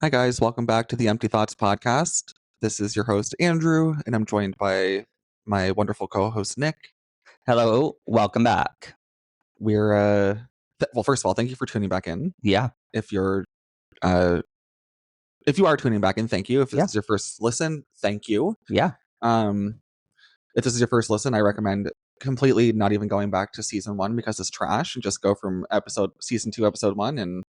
Hi, guys. Welcome back to the Empty Thoughts podcast. This is your host, Andrew, and I'm joined by my wonderful co-host, Nick. Hello, welcome back. We're, well, first of all, thank you for tuning back in. Yeah. If you are tuning back in, thank you. If this is your first listen, thank you. Yeah. If this is your first listen, I recommend completely not even going back to season 1 because it's trash, and just go from season 2, episode 1, and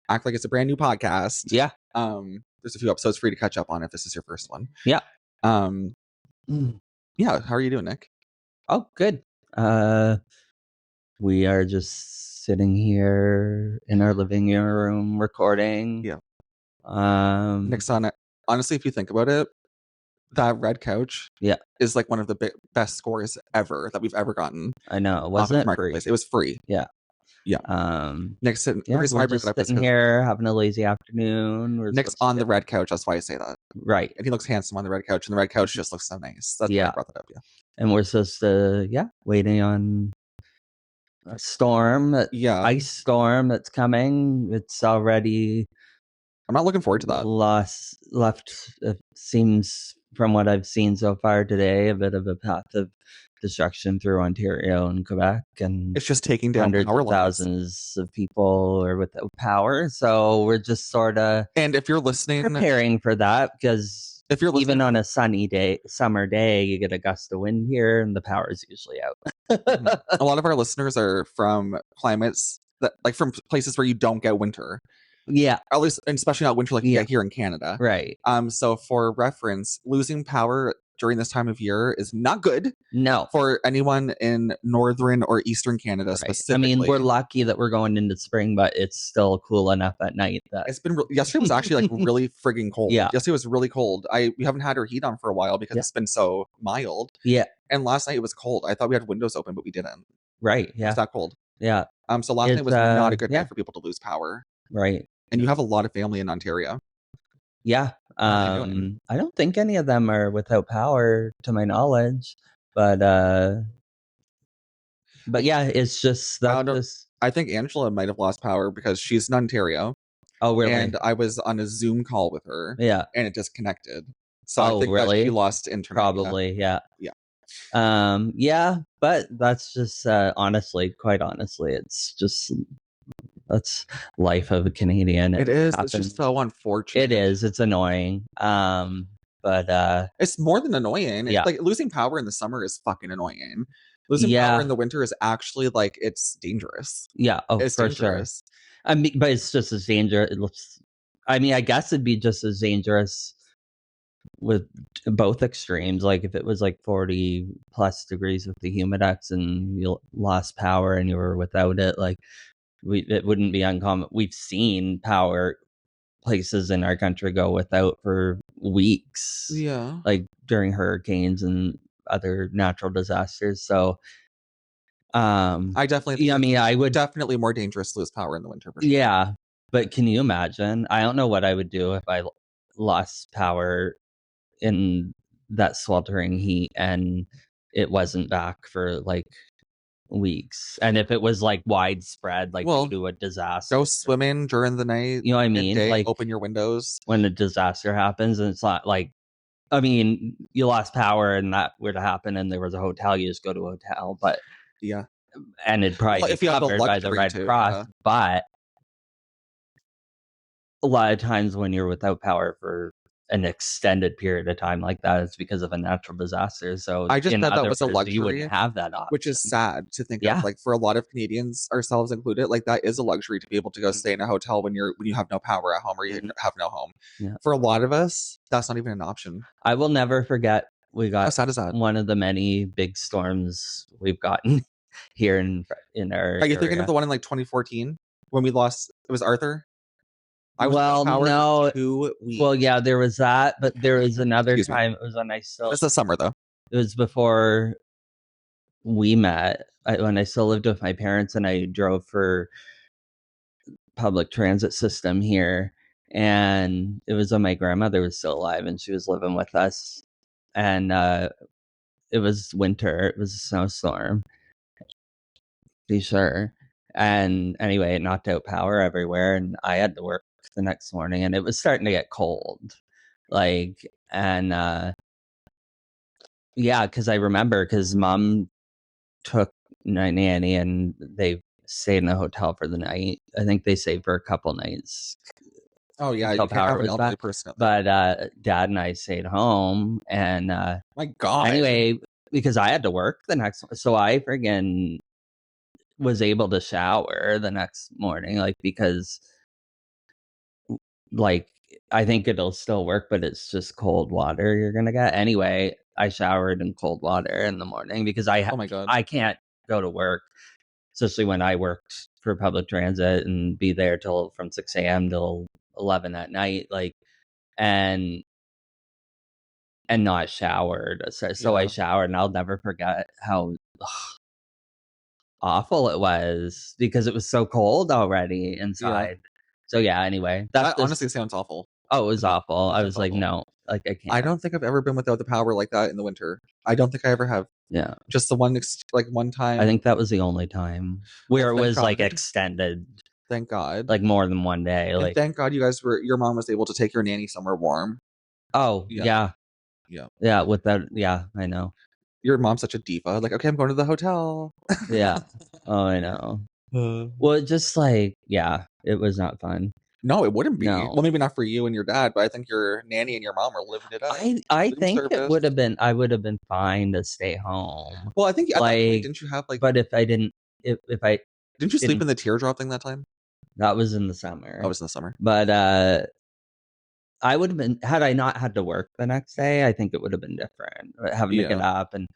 act like it's a brand new podcast. Yeah. There's a few episodes for you to catch up on if this is your first one. Yeah. Yeah. How are you doing, Nick? Oh, good. We are just sitting here in our living room recording. Yeah. Nick's on it. Honestly, if you think about it, that red couch is like one of the best scores ever that we've ever gotten. I know. Wasn't it free? It was free. Yeah. Yeah. Nick's sitting. We're just sitting here having a lazy afternoon. Nick's on the red couch. That's why I say that. Right. And he looks handsome on the red couch, and the red couch just looks so nice. That's why I brought that up. Yeah. And we're supposed to, waiting on a storm, ice storm that's coming. It's already. I'm not looking forward to that. Left seems, from what I've seen so far today, a bit of a path of destruction through Ontario and Quebec, and it's just taking down hundreds of thousands of people are without power. So we're just sort of, and if you're listening, preparing for that, because if you're even on a sunny summer day, you get a gust of wind here, and the power is usually out. A lot of our listeners are from climates that, like, from places where you don't get winter. Yeah. At least, and especially not winter like you get here in Canada. Right. So for reference, losing power during this time of year is not good. No. For anyone in northern or eastern Canada specifically. I mean, we're lucky that we're going into spring, but it's still cool enough at night. That it's been yesterday was actually like really frigging cold. Yeah. Yesterday was really cold. We haven't had our heat on for a while because it's been so mild. Yeah. And last night it was cold. I thought we had windows open, but we didn't. Right. Yeah. It's that cold. Yeah. So last night was not a good night for people to lose power. Right. And you have a lot of family in Ontario. Yeah. I don't think any of them are without power, to my knowledge. But yeah, it's just that I think Angela might have lost power because she's in Ontario. Oh, really? And I was on a Zoom call with her. Yeah. And it disconnected. So I think that she lost internet. Probably, yeah. But that's just quite honestly, it's just that's life of a Canadian. It is. It's just so unfortunate. It is. It's annoying. But it's more than annoying. It's like losing power in the summer is fucking annoying. Losing power in the winter is actually like, it's dangerous. Yeah. Oh, it's for dangerous. Sure. I mean, but it's just as dangerous. I mean, I guess it'd be just as dangerous with both extremes. Like if it was like 40 plus degrees with the humidex and you lost power and you were without it, like it wouldn't be uncommon. We've seen power places in our country go without for weeks. Yeah. Like during hurricanes and other natural disasters. So I definitely I would definitely more dangerous to lose power in the winter. For sure. Yeah. But can you imagine? I don't know what I would do if I lost power in that sweltering heat and it wasn't back for like weeks, and if it was like widespread, like due to a disaster. Go swimming during the night. You know what I mean? Midday, like open your windows when a disaster happens, and it's not like, I mean, you lost power and that were to happen, and there was a hotel. You just go to a hotel, but and it'd probably be covered by the Red Cross. But a lot of times when you're without power for an extended period of time like that, it's because of a natural disaster. So I just thought that was a luxury. You wouldn't have that option, which is sad to think of. Like for a lot of Canadians, ourselves included, like that is a luxury to be able to go stay in a hotel when you have no power at home or you have no home. Yeah. For a lot of us, that's not even an option. I will never forget. We got how sad is that? One of the many big storms we've gotten here in our. Are you thinking of the one in like 2014 when we lost? It was Arthur. No. 2 weeks. Well, yeah, there was that, but there was another time. It was when I still. It's the summer though. It was before we met. When I still lived with my parents, and I drove for public transit system here, and it was when my grandmother was still alive, and she was living with us, and it was winter. It was a snowstorm. Be sure. And anyway, it knocked out power everywhere, and I had to work the next morning, and it was starting to get cold. Like, and yeah, because I remember because mom took my nanny and they stayed in a hotel for the night. I think they stayed for a couple nights. Oh yeah, until you can't power have an was elderly back. person out But there. Dad and I stayed home, and My God. anyway, because I had to work the next, so I friggin' was able to shower the next morning, like, because like I think it'll still work, but it's just cold water you're gonna get. Anyway, I showered in cold water in the morning because Oh my God. I can't go to work, especially when I worked for public transit and be there till from 6 a.m. till 11 at night, like, and not showered. So I Yeah. showered, and I'll never forget how awful it was because it was so cold already Yeah. inside. So yeah, anyway, that's That honestly sounds awful. oh, it was awful. That I sounds was like, awful. no, like I I can't. don't think I've ever been without the power like that in the winter. I don't think I ever have. Yeah, Just the one one time. I think that was the only time where it thank was like God. extended, Thank God. like more than one day. And Like, thank God your mom was able to take your nanny somewhere warm. oh Yeah. yeah, with that, yeah, I know. Your mom's such a diva. Like, okay, I'm going to the hotel. Yeah, oh, I know. Well, just like, yeah, it was not fun. No, it wouldn't be. No. Well, maybe not for you and your dad, but I think your nanny and your mom are living it up. I Room think it service. would have been, I would have been fine to stay home. Well, I think at that point, Like, didn't you have like? but if I didn't, if I Didn't you sleep didn't, in the teardrop thing that time? that was in the summer. Oh, it was in the summer. But I would have been, had I not had to work the next day, I think it would have been different. Having to get up and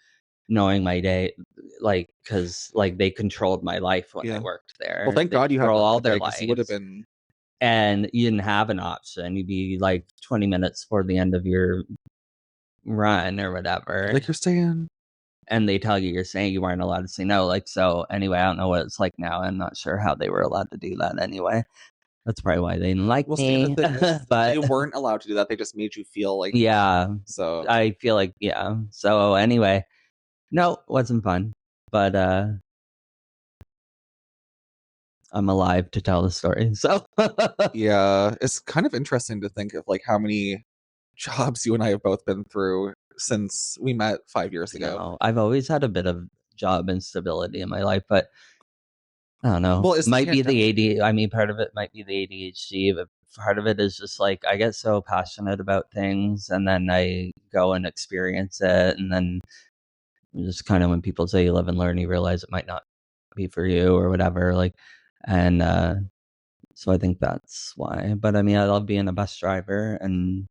knowing my day, like, because like they controlled my life when I worked there. Well, thank God you had all their lives. You would have been. And you didn't have an option. You'd be like 20 minutes before the end of your run or whatever. Like, you're staying. And they tell you you're saying you weren't allowed to say no. Like, so anyway, I don't know what it's like now. I'm not sure how they were allowed to do that anyway. That's probably why they didn't like me. But you weren't allowed to do that. They just made you feel like. Yeah. So I feel like, yeah. So anyway, no, it wasn't fun. But I'm alive to tell the story. So yeah, it's kind of interesting to think of like how many jobs you and I have both been through since we met 5 years ago. I've always had a bit of job instability in my life, but I don't know. Well, it might be the ADHD. I mean, part of it might be the ADHD, but part of it is just like I get so passionate about things, and then I go and experience it, and then just kind of when people say you live and learn, you realize it might not be for you or whatever. Like, and so I think that's why. But I mean, I love being a bus driver, and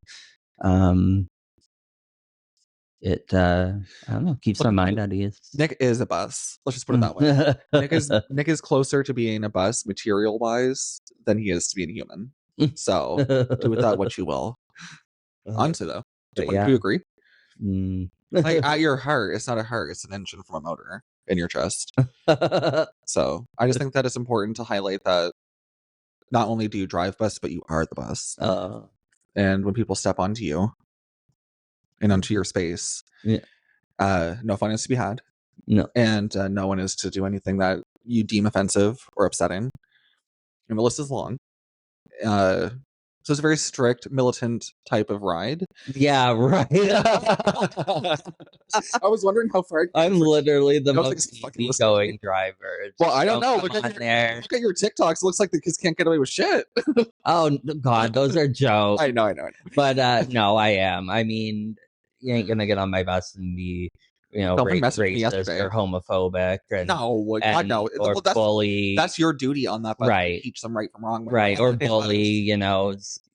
it I don't know, keeps my mind at ease. Nick is a bus. Let's just put it that way. Nick is closer to being a bus material wise than he is to being human. So do with that what you will. Honestly though, do you agree? Like at your heart, it's not a heart, it's an engine from a motor in your chest. So I just think that it's important to highlight that not only do you drive bus, but you are the bus. And when people step onto you and onto your space, no fun is to be had. No. And no one is to do anything that you deem offensive or upsetting. And the list is long. So it's a very strict, militant type of ride. Yeah, right. I was wondering how far. I'm literally the most easygoing driver. Well, I don't know. Look at your TikToks. It looks like the kids can't get away with shit. Oh God, those are jokes. I know. But no, I am. I mean, you ain't gonna get on my bus and be, racist or homophobic. God, no. Or bully. That's your duty on that bus. Right. To teach them right from wrong. Right. Or bully,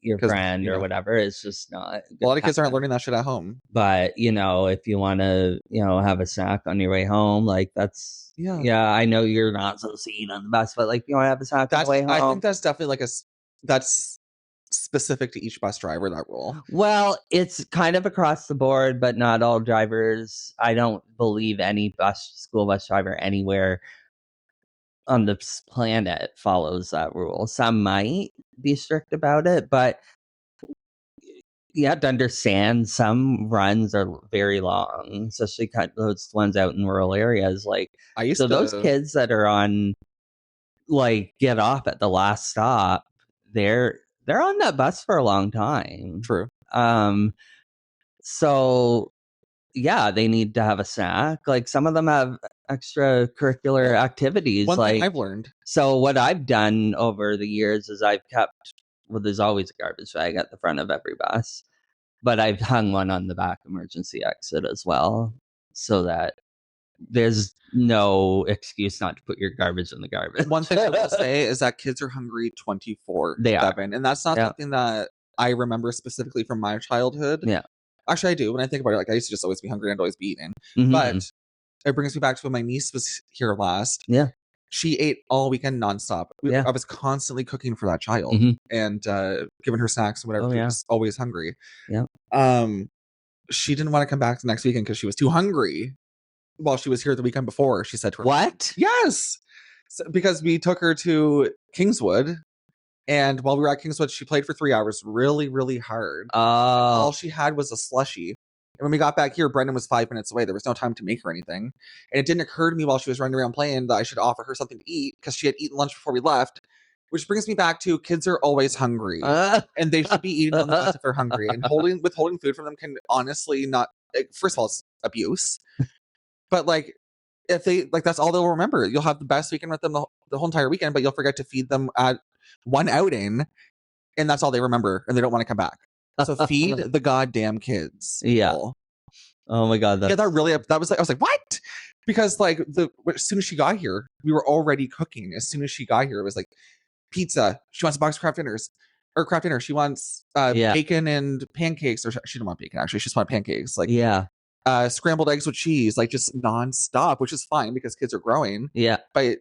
your friend or whatever. It's just not. A lot of kids aren't learning that shit at home. But, if you want to, have a snack on your way home, like that's, I know you're not so seen on the bus, but like, you want to have a snack on the way home. I think that's definitely that's specific to each bus driver, that rule. Well, it's kind of across the board, but not all drivers. I don't believe any school bus driver anywhere on this planet follows that rule. Some might be strict about it, but you have to understand some runs are very long, especially those ones out in rural areas. Like, those kids that are on, like, get off at the last stop, they're they're on that bus for a long time. True. So yeah, they need to have a snack. Like some of them have extracurricular activities. One like thing I've learned. So what I've done over the years is I've kept, well, there's always a garbage bag at the front of every bus, but I've hung one on the back emergency exit as well, so that there's no excuse not to put your garbage in the garbage. One thing I will say is that kids are hungry 24/7. They are. And that's not something that I remember specifically from my childhood. Yeah. Actually, I do. When I think about it, like I used to just always be hungry and always be eating. Mhm. But it brings me back to when my niece was here last. Yeah. She ate all weekend nonstop. Yeah. I was constantly cooking for that child and giving her snacks and whatever. Oh, She yeah. was always hungry. Yeah. She didn't want to come back the next weekend because she was too hungry. While she was here the weekend before, she said to her, What? Yes. So, because we took her to Kingswood. And while we were at Kingswood, she played for 3 hours really, really hard. All she had was a slushie. And when we got back here, Brendan was 5 minutes away. There was no time to make her anything. And it didn't occur to me while she was running around playing that I should offer her something to eat because she had eaten lunch before we left. Which brings me back to kids are always hungry. And they should be eating on the bus if they're hungry. And withholding food from them can honestly not... First of all, it's abuse. But like, if they... Like, that's all they'll remember. You'll have the best weekend with them the whole entire weekend, but you'll forget to feed them at one outing, and that's all they remember, and they don't want to come back. So feed the goddamn kids. Yeah. Oh my god. Yeah, that was like, I was like, what? Because like as soon as she got here, we were already cooking. As soon as she got here, it was like pizza. She wants a box of Kraft dinner. She wants bacon and pancakes, or she didn't want bacon actually. She just wanted pancakes. Like scrambled eggs with cheese, like just nonstop, which is fine because kids are growing. Yeah. But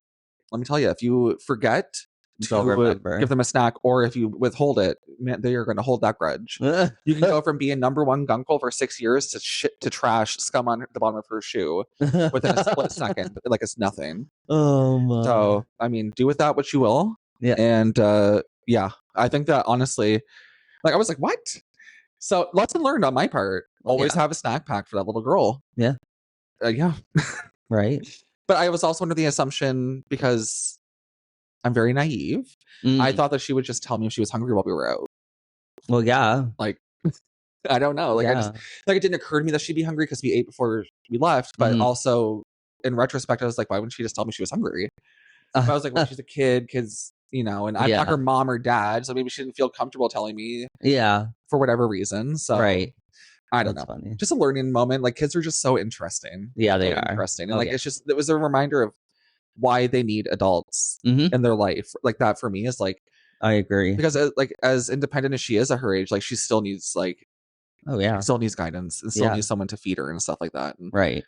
let me tell you, if you forget to give them a snack, or if you withhold it, man, they are going to hold that grudge. You can go from being number one gunkle for 6 years to shit to trash scum on the bottom of her shoe within a split second, like it's nothing. Oh my! So I mean, do with that what you will. Yeah. And I think that honestly, like I was like, what? So lesson learned on my part. Always have a snack pack for that little girl. Yeah. Yeah. Right. But I was also under the assumption, because I'm very naive, I thought that she would just tell me if she was hungry while we were out. Well, yeah. Like, I don't know. Like, it didn't occur to me that she'd be hungry because we ate before we left. But also, in retrospect, I was like, why wouldn't she just tell me she was hungry? But I was like, well, she's a kid, kids, and I'm not her mom or dad, so maybe she didn't feel comfortable telling me. Yeah. For whatever reason. So, right. I don't know. Funny. Just a learning moment. Like, kids are just so interesting. Yeah, they are. Interesting. And it was a reminder of why they need adults in their life. Like, that for me is like, I agree. Because as independent as she is at her age, like she still needs still needs guidance and still needs someone to feed her and stuff like that. And, right.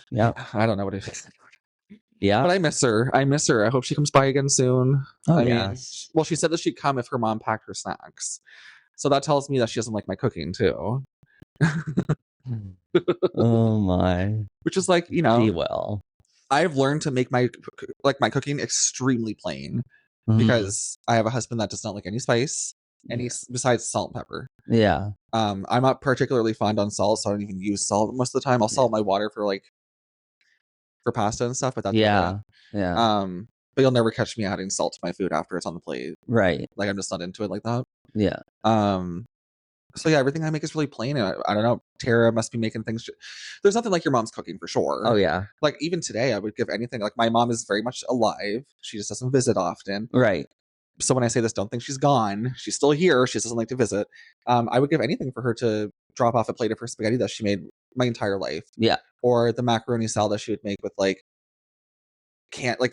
Yeah. I don't know what it is. Yeah. But I miss her. I hope she comes by again soon. Oh, I mean, well, she said that she'd come if her mom packed her snacks. So that tells me that she doesn't like my cooking too. Oh my. Which is like, She will. I've learned to make my cooking extremely plain because I have a husband that does not like any spice, besides salt and pepper. Yeah. I'm not particularly fond on salt, so I don't even use salt most of the time. I'll salt my water for pasta and stuff, but that's yeah. But you'll never catch me adding salt to my food after it's on the plate. Right. Like, I'm just not into it like that. Yeah. So yeah, everything I make is really plain. And I don't know. Tara must be making things. There's nothing like your mom's cooking for sure. Oh yeah. Like, even today, I would give anything. Like, my mom is very much alive. She just doesn't visit often. Right. So when I say this, don't think she's gone. She's still here. She just doesn't like to visit. I would give anything for her to drop off a plate of her spaghetti that she made my entire life. Yeah. Or the macaroni salad that she would make with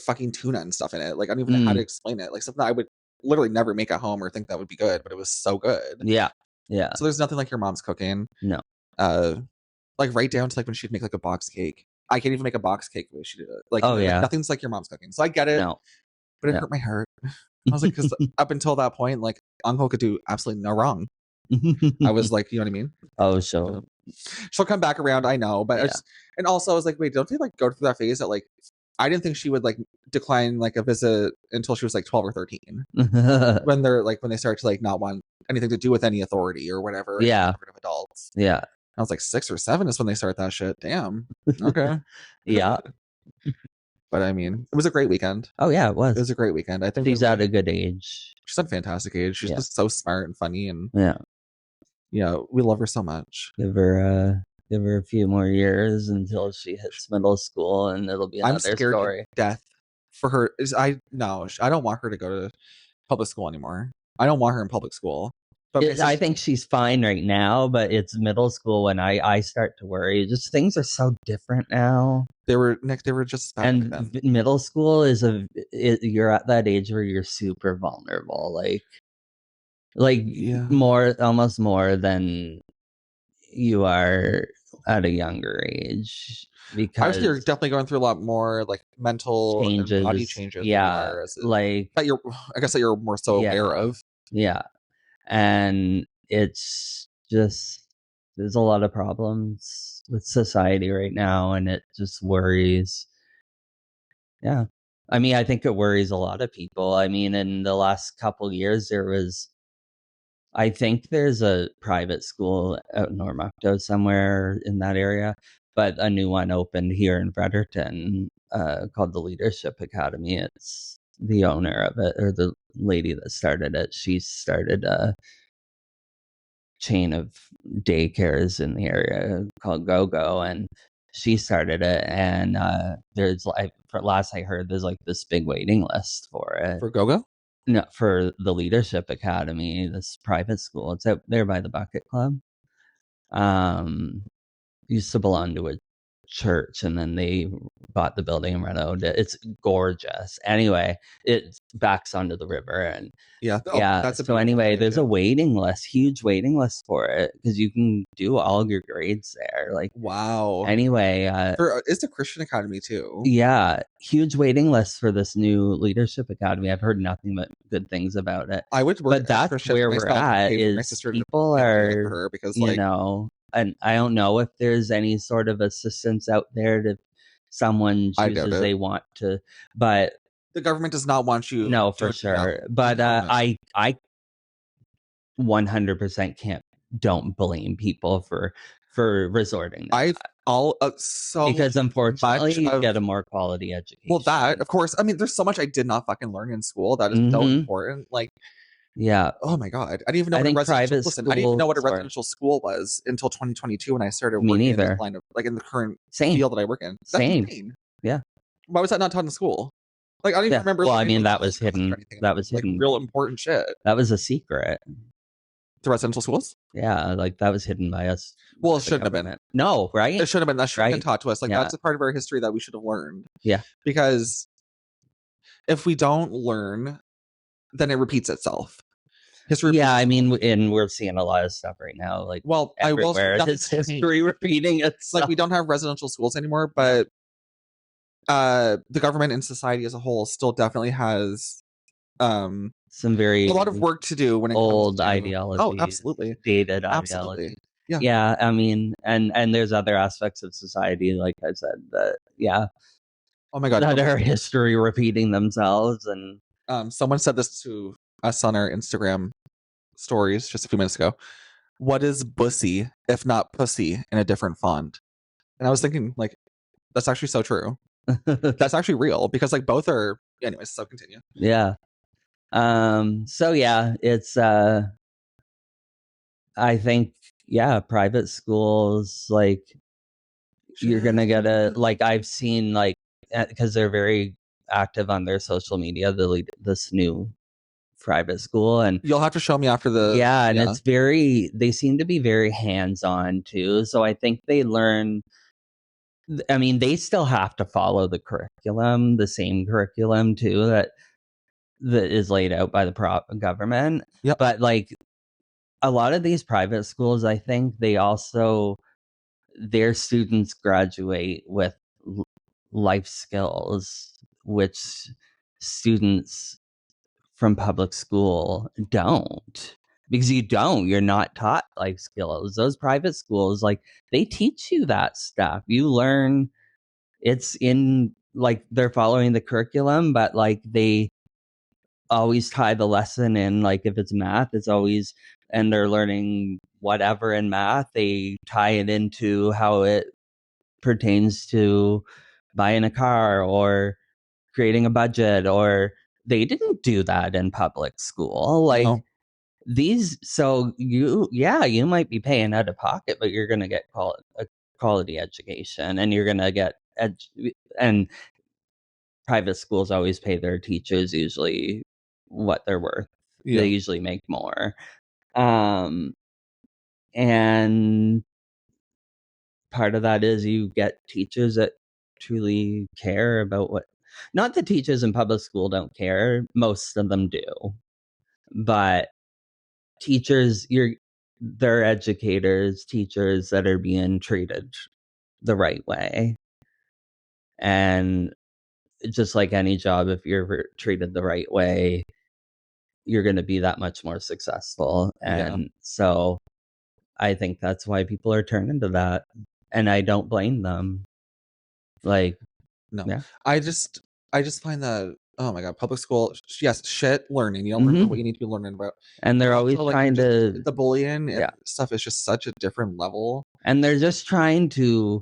fucking tuna and stuff in it. Like, I don't even know how to explain it. Like, something I would literally never make at home or think that would be good, but it was so good. Yeah. Yeah. So there's nothing like your mom's cooking. No. Like, right down to like when she'd make like a box cake. I can't even make a box cake the way she did it. Like, nothing's like your mom's cooking. So I get it. No. But it hurt my heart. I was like, because up until that point, like, Uncle could do absolutely no wrong. I was like, you know what I mean? Oh, so she'll come back around, I know, but and also I was like, wait, don't they like go through that phase that like I didn't think she would like decline like a visit until she was like 12 or 13 when they start to like not want anything to do with any authority or whatever. Yeah. Of adults. Yeah. I was like 6 or 7 is when they start that shit. Damn. Okay. Yeah. But I mean, it was a great weekend. Oh yeah, it It was was. a great weekend. I think She's at a good age. she's at a fantastic age. She's just so smart and funny, and we love her so much. Give her a few more years until she hits middle school, and it'll be another I'm scared story. to death for her. I don't want her to go to public school anymore. I don't want her in public school. But I think she's fine right now, but it's middle school when I start to worry. Just things are so different now. They were just bad and then. Middle school you're at that age where you're super vulnerable, almost more than you are at a younger age, because I would say you're definitely going through a lot more like mental changes, and body changes. Yeah, that you're more so aware of. Yeah, and it's just there's a lot of problems with society right now, and it just worries. Yeah. I mean, I think it worries a lot of people. I mean, in the last couple of years, I think there's a private school out in Ormocto somewhere in that area, but a new one opened here in Fredericton called the Leadership Academy. It's the owner of it, or the lady that started it. She started a chain of daycares in the area called GAGA, and she started it, and there's last I heard, there's this big waiting list for it. For GAGA? No, for the Leadership Academy, this private school. It's out there by the Bucket Club. Used to belong to a church, and then they bought the building and renovated it. It's gorgeous. Anyway, it backs onto the river, and so anyway, there's a waiting list, huge waiting list for it, because you can do all your grades there. Wow. Anyway, it's a Christian academy too. Yeah, huge waiting list for this new Leadership Academy. I've heard nothing but good things about it. I would work, but that's where we're at. Is people are her because and I don't know if there's any sort of assistance out there to someone chooses they want to, but the government does not want you. No, for sure. But I 100% don't blame people for resorting to because unfortunately you get a more quality education. Well, that of course, I mean, there's so much I did not fucking learn in school that is so important. Oh my god, I didn't even know I didn't even know what a residential school was until 2022 when I started working in this line of in the current field that I work in. That's insane. Yeah. Why was that not taught in school? I don't even remember. Well, I mean, that was hidden. That was hidden. Real important shit. That was a secret. The residential schools? Yeah, that was hidden by us. Well, it shouldn't have been. No, right? It should have been. That should have been taught to us. That's a part of our history that we should have learned. Yeah. Because if we don't learn, then it repeats itself. History. Yeah, I mean, and we're seeing a lot of stuff right now. Everywhere, it's history repeating itself. We don't have residential schools anymore, but the government and society as a whole still definitely has some a lot of work to do when it comes to ideology. Oh, absolutely, dated ideology. Yeah. I mean, and there's other aspects of society, like I said, that oh my god, that are history repeating themselves. And someone said this to us on our Instagram stories just a few minutes ago. What is bussy if not pussy in a different font? And I was thinking, that's actually so true. That's actually real, because both are. Anyways, so continue. Yeah. So yeah, it's I think private schools, you're gonna get I've seen because they're very active on their social media, this new private school, and you'll have to show me after the and it's they seem to be very hands-on too, so I think they learn. I mean, they still have to follow the curriculum, the same curriculum too that is laid out by the government. Yep. But a lot of these private schools, I think they also, their students graduate with life skills, which students from public school don't. Because you're not taught life skills. Those private schools, they teach you that stuff. You learn, it's in, they're following the curriculum, but they always tie the lesson in. If it's math, it's always, and they're learning whatever in math, they tie it into how it pertains to buying a car or creating a budget, or they didn't do that in public school. Like these, so you might be paying out of pocket, but you're going to get a quality education, and you're going to get and private schools always pay their teachers usually what they're worth. They usually make more. And part of that is you get teachers that truly care about not that teachers in public school don't care, most of them do, but teachers, they're educators, teachers that are being treated the right way. And just like any job, if you're treated the right way, you're going to be that much more successful. And so I think that's why people are turning to that. And I don't blame them. Like, no, yeah. I just find that, oh my God, public school, yes, shit learning. You don't learn what you need to be learning about. And they're always trying to, the bullying and stuff is just such a different level. And they're just trying to,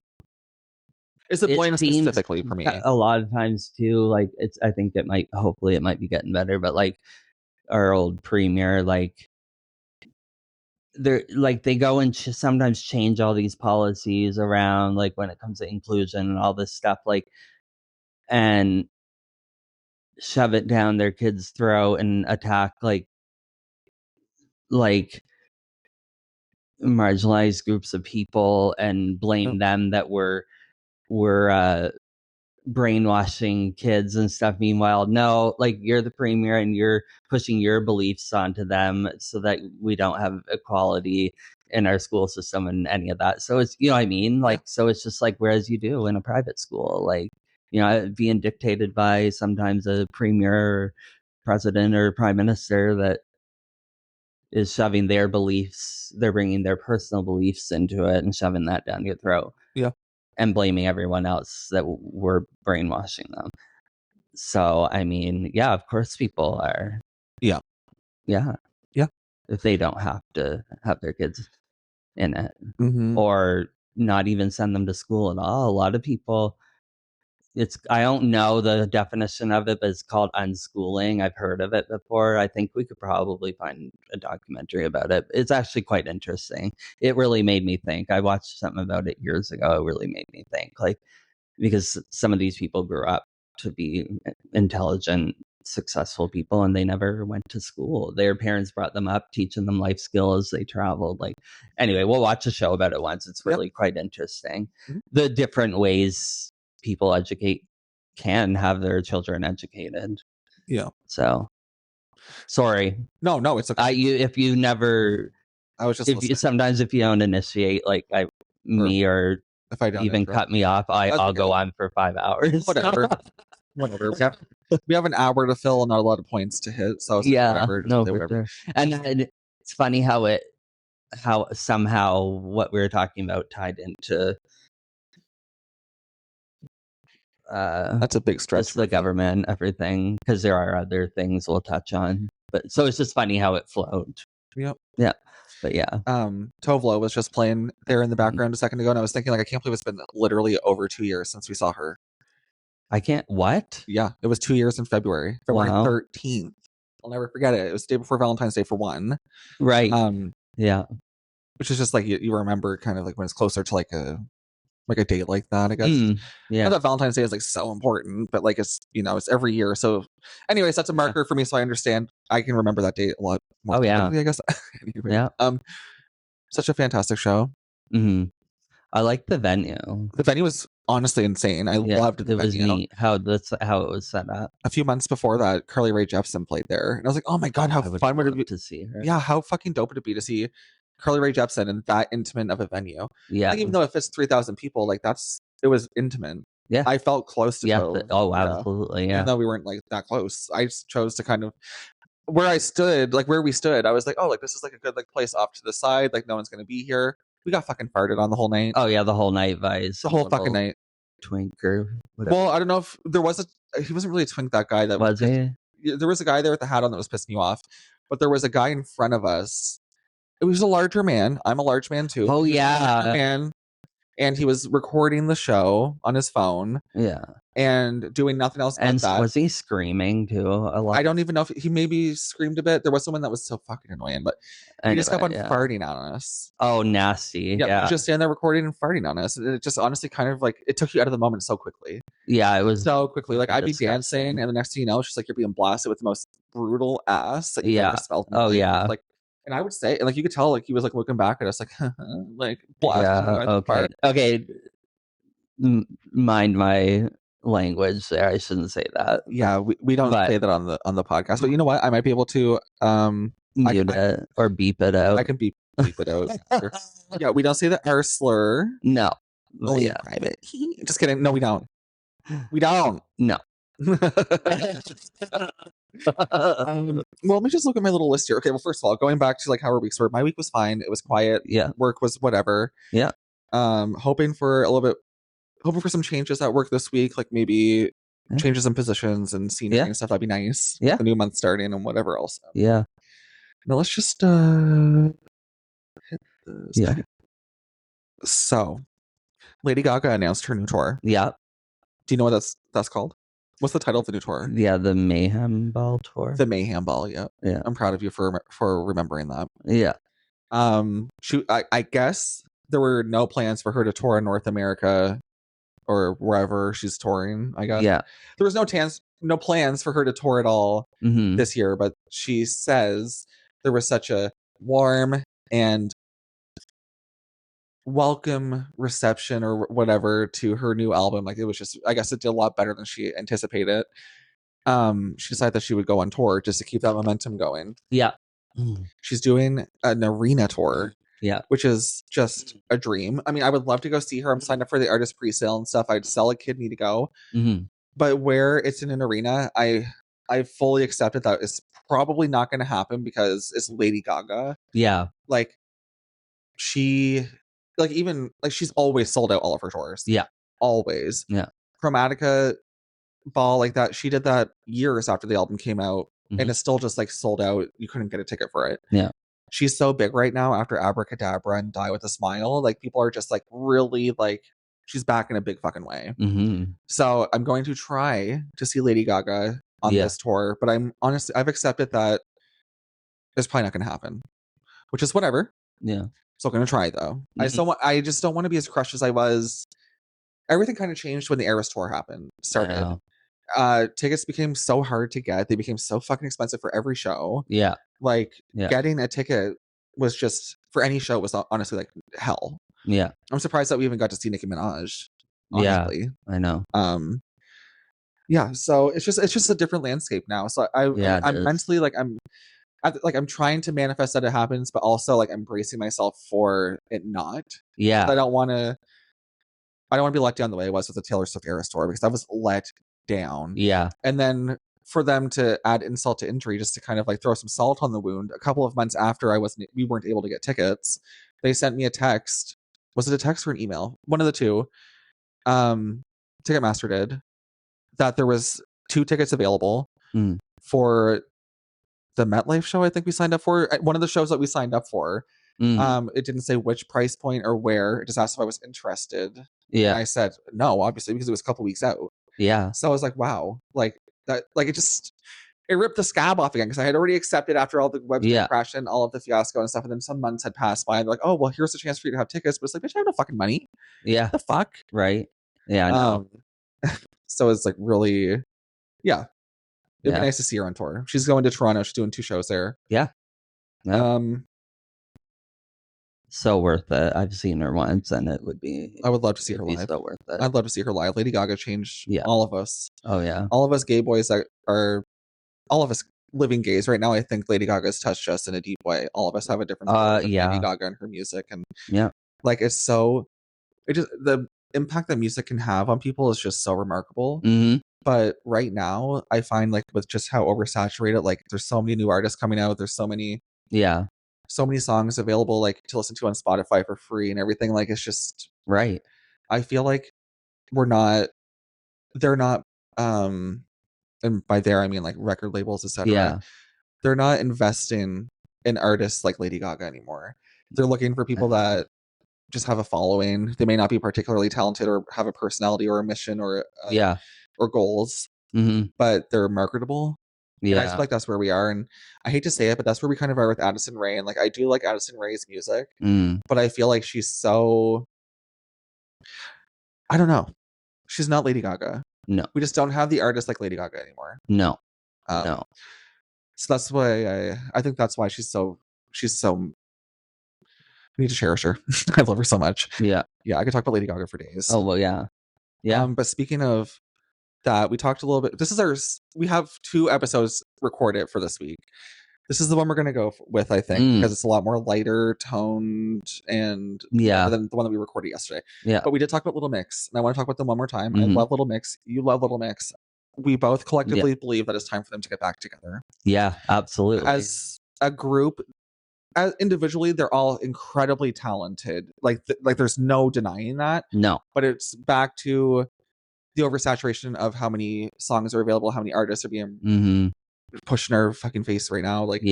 it's a bullying specifically for me. A lot of times too, like I think hopefully it might be getting better, but like our old premier, like they're like, they go and sometimes change all these policies around, like when it comes to inclusion and all this stuff, like, and shove it down their kids' throat and attack like marginalized groups of people and blame them that we're brainwashing kids and stuff. Meanwhile, no, like you're the premier and you're pushing your beliefs onto them so that we don't have equality in our school system and any of that. So it's, you know what I mean? Like, so it's just like, whereas you do in a private school, like, you know, being dictated by sometimes a premier or president or prime minister that is shoving their beliefs, they're bringing their personal beliefs into it and shoving that down your throat. Yeah. And blaming everyone else that we're brainwashing them. So, I mean, yeah, of course people are. Yeah. Yeah. Yeah. If they don't have to have their kids in it or not even send them to school at all. A lot of people, I don't know the definition of it, but it's called unschooling. I've heard of it before. I think we could probably find a documentary about it. It's actually quite interesting. It really made me think. I watched something about it years ago. It really made me think, like, because some of these people grew up to be intelligent, successful people, and they never went to school. Their parents brought them up, teaching them life skills. They traveled. Like, anyway, we'll watch a show about it once. It's really quite interesting. The different ways people can have their children educated. Yeah. So, sorry. No, it's okay. If you never, I was just sometimes if you don't initiate, like me, or if I don't even cut me off, I'll go on for 5 hours. Whatever. We have an hour to fill and not a lot of points to hit. So whatever. No, whatever. Sure. And it's funny how somehow what we were talking about tied into that's a big stretch. Just the government, everything, because there are other things we'll touch on. But so it's just funny how it flowed. Yep. Yeah. But yeah. Tovlo was just playing there in the background a second ago, and I was thinking, like, I can't believe it's been literally over 2 years since we saw her. What? Yeah, it was 2 years in February 13th. I'll never forget it. It was the day before Valentine's Day for one. Right. Yeah. Which is just like you remember kind of like when it's closer to like a date like that, I guess. Yeah. Not that Valentine's Day is like so important, but like it's, you know, it's every year. So anyways, that's a marker for me. So I understand. I can remember that date a lot more. Oh yeah. I guess. Anyway, yeah. Such a fantastic show. I like the venue. The venue was honestly insane. I loved the venue. It was neat how it was set up. A few months before that, Carly Rae Jepsen played there, and I was like, "Oh my God, how fun would it be to see her?" Yeah, how fucking dope would it be to see Carly Rae Jepsen in that intimate of a venue? Yeah, like, even though if it's 3,000 people, like it was intimate. Yeah, I felt close to Tove. Oh, absolutely. Yeah, even though we weren't like that close, I just chose to kind of where we stood. I was like, oh, like this is like a good like place off to the side. Like no one's gonna be here. We got fucking farted on the whole night. Oh yeah, the whole night, Vice. The whole fucking night. Twink or whatever. Well, I don't know if there was he wasn't really a twink, that guy. That was he? There was a guy there with the hat on that was pissing you off, but there was a guy in front of us. It was a larger man. I'm a large man too. Oh yeah. And he was recording the show on his phone. Yeah. and doing nothing else but And that. was he screaming too a lot? I don't even know if he maybe screamed a bit. There was someone that was so fucking annoying, but he just kept on farting out on us. Oh, nasty. Yeah. Just standing there recording and farting on us. It just honestly kind of like, it took you out of the moment so quickly. Yeah, it was so quickly. Like, I'd be disgusting. dancing, and the next thing you know, it's just like you're being blasted with the most brutal ass that you've ever smelled. Oh, yeah. Like, and I would say, like, you could tell, like, he was like looking back at us, like, like, blasting. Yeah. Okay. Mind my language there. I shouldn't say that. Yeah, we don't say that on the podcast. But you know what? I might be able to mute it or beep it out. I can beep it out. Yeah, we don't say the R slur. No. Only in private. Just kidding. No, we don't. We don't. No. Well, let me just look at my little list here. Okay, well, first of all, going back to like how our weeks were, my week was fine. It was quiet. Yeah. Work was whatever. Yeah. Hoping for some changes at work this week, like maybe changes in positions and scenery and stuff. That'd be nice. Yeah. The new month starting and whatever else. Yeah. Now let's just hit this. Yeah. So, Lady Gaga announced her new tour. Yeah. Do you know what that's called? What's the title of the new tour? Yeah, the Mayhem Ball tour. The Mayhem Ball, yeah. Yeah. I'm proud of you for remembering that. Yeah. I guess there were no plans for her to tour in North America or wherever she's touring, I guess. Yeah. There was no plans for her to tour at all this year, but she says there was such a warm and welcome reception or whatever to her new album. Like, it was just, I guess it did a lot better than she anticipated. She decided that she would go on tour just to keep that momentum going. Yeah. She's doing an arena tour. Yeah. Which is just a dream. I mean, I would love to go see her. I'm signed up for the artist pre-sale and stuff. I'd sell a kidney to go. But where it's in an arena, I fully accepted that it's probably not going to happen because it's Lady Gaga. Yeah. Like, she's always sold out all of her tours. Yeah. Always. Yeah. Chromatica Ball, like that, she did that years after the album came out, and it's still just like sold out. You couldn't get a ticket for it. Yeah. She's so big right now after Abracadabra and Die with a Smile. Like, people are just like really like, she's back in a big fucking way. So I'm going to try to see Lady Gaga on this tour, but I've accepted that it's probably not going to happen, which is whatever. Yeah. Still going to try though. I just don't want to be as crushed as I was. Everything kind of changed when the Eras tour started. Tickets became so hard to get. They became so fucking expensive for every show. Yeah. Like, getting a ticket was just, for any show, was honestly like hell. Yeah. I'm surprised that we even got to see Nicki Minaj. Honestly. Yeah, I know. Yeah, so it's just a different landscape now. So I'm mentally like, I'm trying to manifest that it happens, but also like I'm bracing myself for it not. Yeah. I don't want to be let down the way it was with the Taylor Swift Eras tour, because I was let down. Yeah. And then for them to add insult to injury, just to kind of like throw some salt on the wound, a couple of months after we weren't able to get tickets, they sent me a text. Was it a text or an email? One of the two. Ticketmaster did, that there was 2 tickets available for the MetLife show. I think we signed up for one of the shows that we signed up for. It didn't say which price point or where. It just asked if I was interested. Yeah. And I said no, obviously, because it was a couple weeks out. Yeah. So I was like, wow, like that, like it ripped the scab off again, because I had already accepted after all the website crash and all of the fiasco and stuff, and then some months had passed by, and they're like, oh, well, here's a chance for you to have tickets, but it's like, bitch, I have no fucking money. Yeah. What the fuck? Right. Yeah, I know. So it's like, really, it'd be nice to see her on tour. She's going to Toronto. She's doing 2 shows there. Yeah. So worth it. I've seen her once, and it would be. I would love to see her live. So worth it. I'd love to see her live. Lady Gaga changed all of us. Oh yeah. All of us gay boys that are, all of us living gays right now. I think Lady Gaga's touched us in a deep way. All of us have a different Lady Gaga and her music, and like the impact that music can have on people is just so remarkable. But right now, I find, like, with just how oversaturated, like, there's so many new artists coming out. There's so many songs available, like, to listen to on Spotify for free and everything. Like, it's just right. I feel like they're not, and by there I mean like record labels, etc. Yeah. They're not investing in artists like Lady Gaga anymore. They're looking for people that just have a following. They may not be particularly talented or have a personality or a mission or or goals, but they're marketable. And I just feel like that's where we are. And I hate to say it, but that's where we kind of are with Addison Rae. And like, I do like Addison Rae's music, but I feel like she's so, I don't know. She's not Lady Gaga. No. We just don't have the artist like Lady Gaga anymore. No. No. So that's why I think that's why she's so, we need to cherish her. I love her so much. Yeah. Yeah. I could talk about Lady Gaga for days. Oh, well, yeah. Yeah. But speaking of that, we talked a little bit. We have 2 episodes recorded for this week. This is the one we're going to go with, I think, because it's a lot more lighter toned and than the one that we recorded yesterday. Yeah. But we did talk about Little Mix, and I want to talk about them one more time. I love Little Mix. You love Little Mix. We both collectively believe that it's time for them to get back together. Yeah, absolutely. As a group, individually, they're all incredibly talented. Like there's no denying that. No. But it's back to the oversaturation of how many songs are available, how many artists are being pushed in our fucking face right now. Like,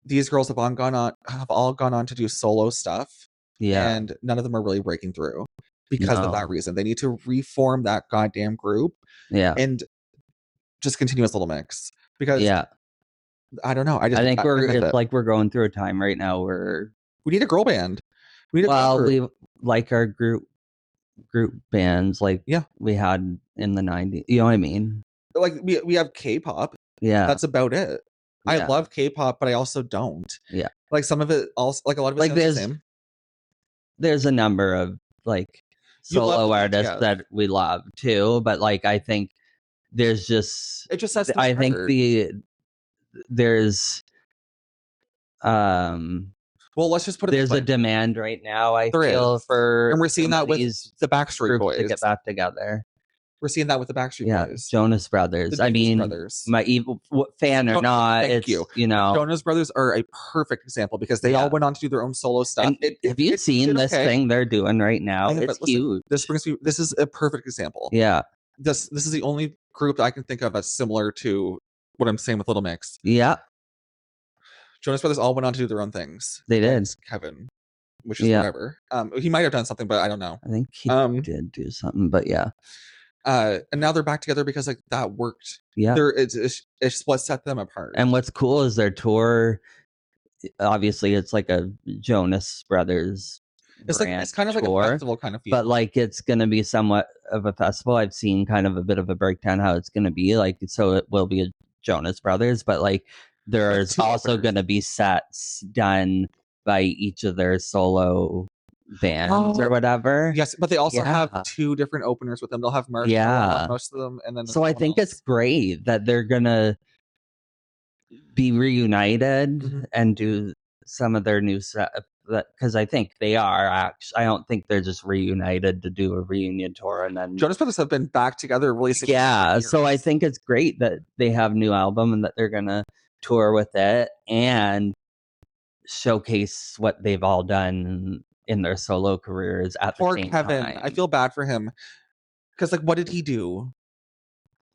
these girls have all gone on to do solo stuff, and none of them are really breaking through because of that reason. They need to reform that goddamn group, and just continue as Little Mix, because I don't know. I think it's like we're going through a time right now where we need a girl band. We need we like our group bands like we had in the 90s. You know what I mean? Like we have K-pop. Yeah, that's about it. I love K-pop, but I also don't. Yeah, like some of it also, like a lot of it sounds the same. There's a number of like solo artists that we love too, but like I think there's just it just says I think there's well, let's just put it. There's a demand right now. I feel for, and we're seeing that with the Backstreet Boys to get back together. We're seeing that with the Backstreet Boys, Jonas Brothers. My evil fan or not, thank you. You know, Jonas Brothers are a perfect example because they all went on to do their own solo stuff. Have you seen this thing they're doing right now? It's huge. This is a perfect example. Yeah, this is the only group that I can think of that's similar to what I'm saying with Little Mix. Yeah. Jonas Brothers all went on to do their own things. They did. Kevin, which is whatever. He might have done something, but I don't know. I think he did do something, but yeah. And now they're back together because like that worked. Yeah. It's what set them apart. And what's cool is their tour. Obviously, it's like a Jonas Brothers. It's kind of like a festival kind of feel. But like it's going to be somewhat of a festival. I've seen kind of a bit of a breakdown how it's going to be like. So it will be a Jonas Brothers, but like there's also going to be sets done by each of their solo bands or whatever. Yes, but they also have 2 different openers with them. They'll have merch. Yeah, most of them, and then so I think it's great that they're gonna be reunited and do some of their new stuff. Because I think they are actually. I don't think they're just reunited to do a reunion tour and then Jonas Brothers have been back together releasing. Yeah, so I think it's great that they have a new album and that they're gonna tour with it and showcase what they've all done in their solo careers at the same Kevin. time. I feel bad for him because like what did he do?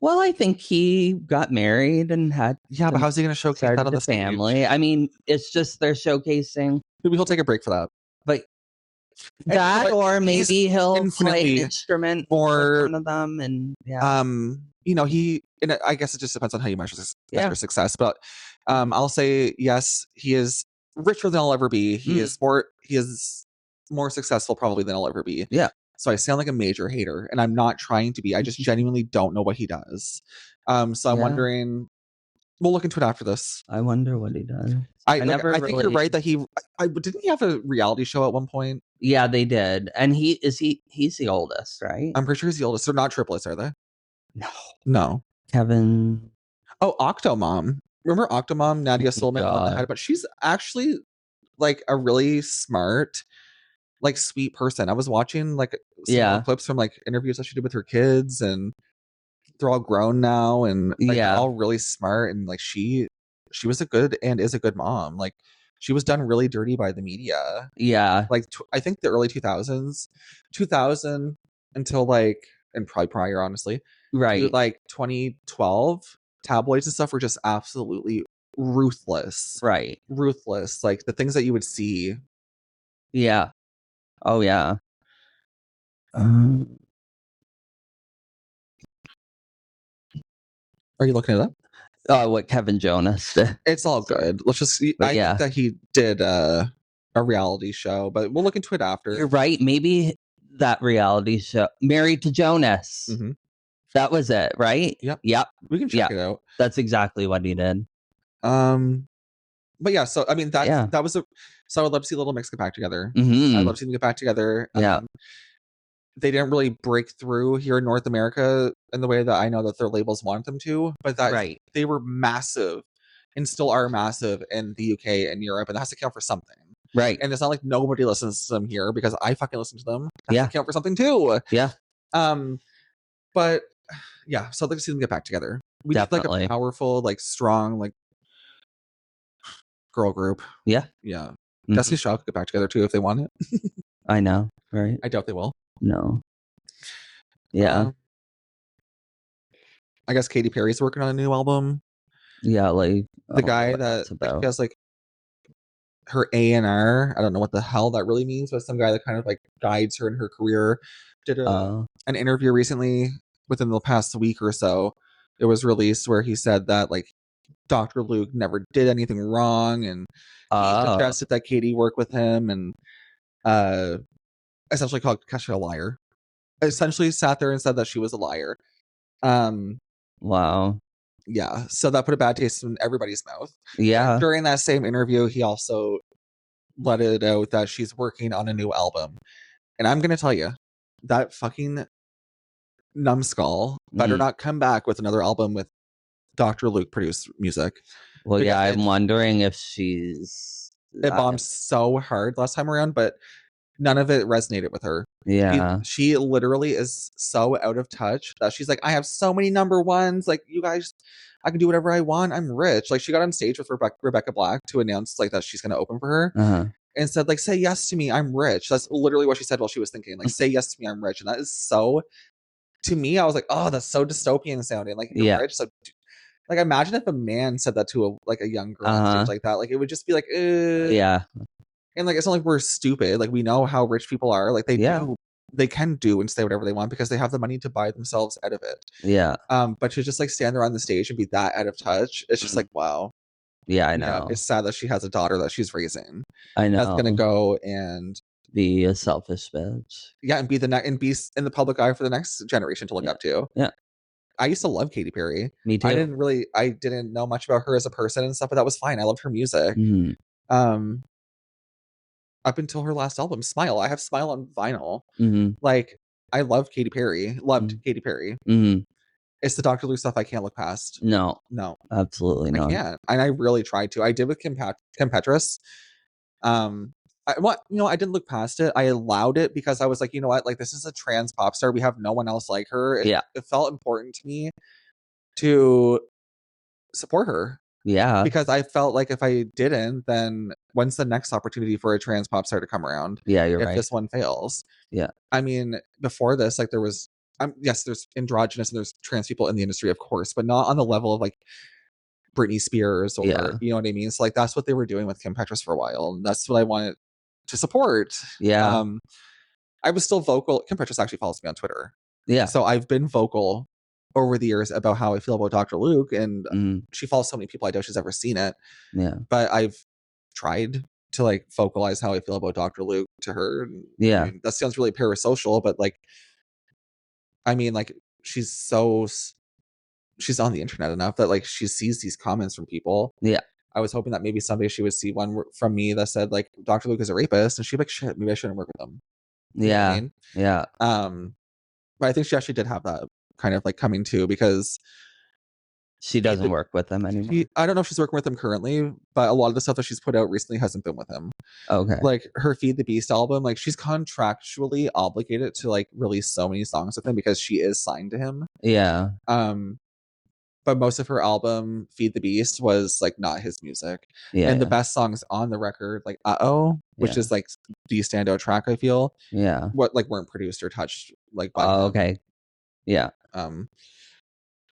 Well, I think he got married and had but how's he going to showcase that on the family? stage? I mean, it's just they're showcasing. Maybe he'll take a break for that. But or maybe he'll play an instrument for one of them, and you know, I guess it just depends on how you measure success. But I'll say yes, he is richer than I'll ever be. He is more successful probably than I'll ever be. Yeah. So I sound like a major hater, and I'm not trying to be. I just genuinely don't know what he does. So I'm wondering. We'll look into it after this. I wonder what he does. I think you're right that didn't he have a reality show at one point? Yeah, they did. And he's the oldest, right? I'm pretty sure he's the oldest. They're not triplets, are they? No. Kevin. Oh, Octomom. Remember Octomom, Nadia Sulman? But she's actually like a really smart, like sweet person. I was watching like some clips from like interviews that she did with her kids, and they're all grown now and like all really smart, and like she was a good and is a good mom. Like she was done really dirty by the media. Yeah. Like I think the early 2000s until like, and probably prior, honestly. Right. Like 2012, tabloids and stuff were just absolutely ruthless. Right. Ruthless. Like the things that you would see. Yeah. Oh yeah. Are you looking it up? What Kevin Jonas did. It's all good. Let's just. I think that he did a reality show, but we'll look into it after. You're right. Maybe that reality show, Married to Jonas. Mm-hmm. That was it, right? Yep. Yep. We can check it out. That's exactly what he did. But yeah, so I mean that was so I would love to see Little Mix get back together. Mm-hmm. I'd love to see them get back together. Yeah. They didn't really break through here in North America in the way that I know that their labels want them to, but that they were massive and still are massive in the UK and Europe, and that has to count for something. Right. And it's not like nobody listens to them here because I fucking listen to them. That has to count for something too. Yeah. But yeah, so I'd like to see them get back together. We need like a powerful, like strong, like girl group. Yeah. Yeah. Mm-hmm. Destiny Child could get back together too if they want it. I know, right? I doubt they will. No. Yeah. I guess Katy Perry's working on a new album. Yeah, like the guy that like, has like her A&R. I don't know what the hell that really means, but some guy that kind of like guides her in her career did an interview recently within the past week or so. It was released where he said that like Dr. Luke never did anything wrong, and he suggested that Katy work with him, and essentially called Kesha a liar. Essentially sat there and said that she was a liar. Wow. Yeah, so that put a bad taste in everybody's mouth. Yeah. And during that same interview, he also let it out that she's working on a new album. And I'm going to tell you, that fucking numbskull better not come back with another album with Dr. Luke produced music. Well, yeah, I'm wondering if she's... It bombed so hard last time around, but none of it resonated with her. Yeah. She literally is so out of touch that she's like, I have so many number ones. Like, you guys, I can do whatever I want. I'm rich. Like, she got on stage with Rebecca Black to announce like that she's going to open for her. And said like, say yes to me, I'm rich. That's literally what she said while she was thinking. Like, say yes to me, I'm rich. And that is so, to me, I was like, oh, that's so dystopian sounding. Like, you're rich. So, like, imagine if a man said that to a young girl on stage like that. Like, it would just be like, yeah. And like, it's not like we're stupid. Like, we know how rich people are. Like, they can do and say whatever they want because they have the money to buy themselves out of it. Yeah. But to just like stand there on the stage and be that out of touch, it's just like, wow. Yeah, I know. It's sad that she has a daughter that she's raising. I know. That's gonna go and be a selfish bitch. Yeah, and be in the public eye for the next generation to look up to. Yeah. I used to love Katy Perry. Me too. I didn't know much about her as a person and stuff, but that was fine. I loved her music. Up until her last album, Smile. I have Smile on vinyl. Like, I love Katy Perry. Loved Katy Perry. It's the Dr. Luke stuff I can't look past. No, absolutely not. I can't, and I really tried to. I did with Kim Petras. I didn't look past it. I allowed it because I was like, you know what, like, this is a trans pop star. We have no one else like her. It felt important to me to support her. Yeah, because I felt like if I didn't, then when's the next opportunity for a trans pop star to come around? Yeah, you're right. If this one fails. Yeah, I mean, before this, like, there was. Yes, there's androgynous and there's trans people in the industry, of course, but not on the level of like Britney Spears or you know what I mean. So like that's what they were doing with Kim Petras for a while, and that's what I wanted to support. Yeah, I was still vocal. Kim Petras actually follows me on Twitter. Yeah, so I've been vocal over the years about how I feel about Dr. Luke, and she follows so many people. I doubt she's ever seen it. Yeah, but I've tried to like vocalize how I feel about Dr. Luke to her. Yeah, I mean, that sounds really parasocial, but like. I mean, like, she's on the internet enough that like she sees these comments from people. Yeah. I was hoping that maybe someday she would see one from me that said like Dr. Luke is a rapist, and she'd be like, shit, maybe I shouldn't work with him. Yeah. I mean? Yeah. But I think she actually did have that kind of like coming to, because she doesn't work with him anymore. I don't know if she's working with him currently, but a lot of the stuff that she's put out recently hasn't been with him. Okay. Like her Feed the Beast album, like she's contractually obligated to like release so many songs with him because she is signed to him. Yeah. But most of her album, Feed the Beast, was like not his music. Yeah. And the best songs on the record, like which is like the standout track, I feel. Yeah. What like weren't produced or touched like by him. Okay. Yeah.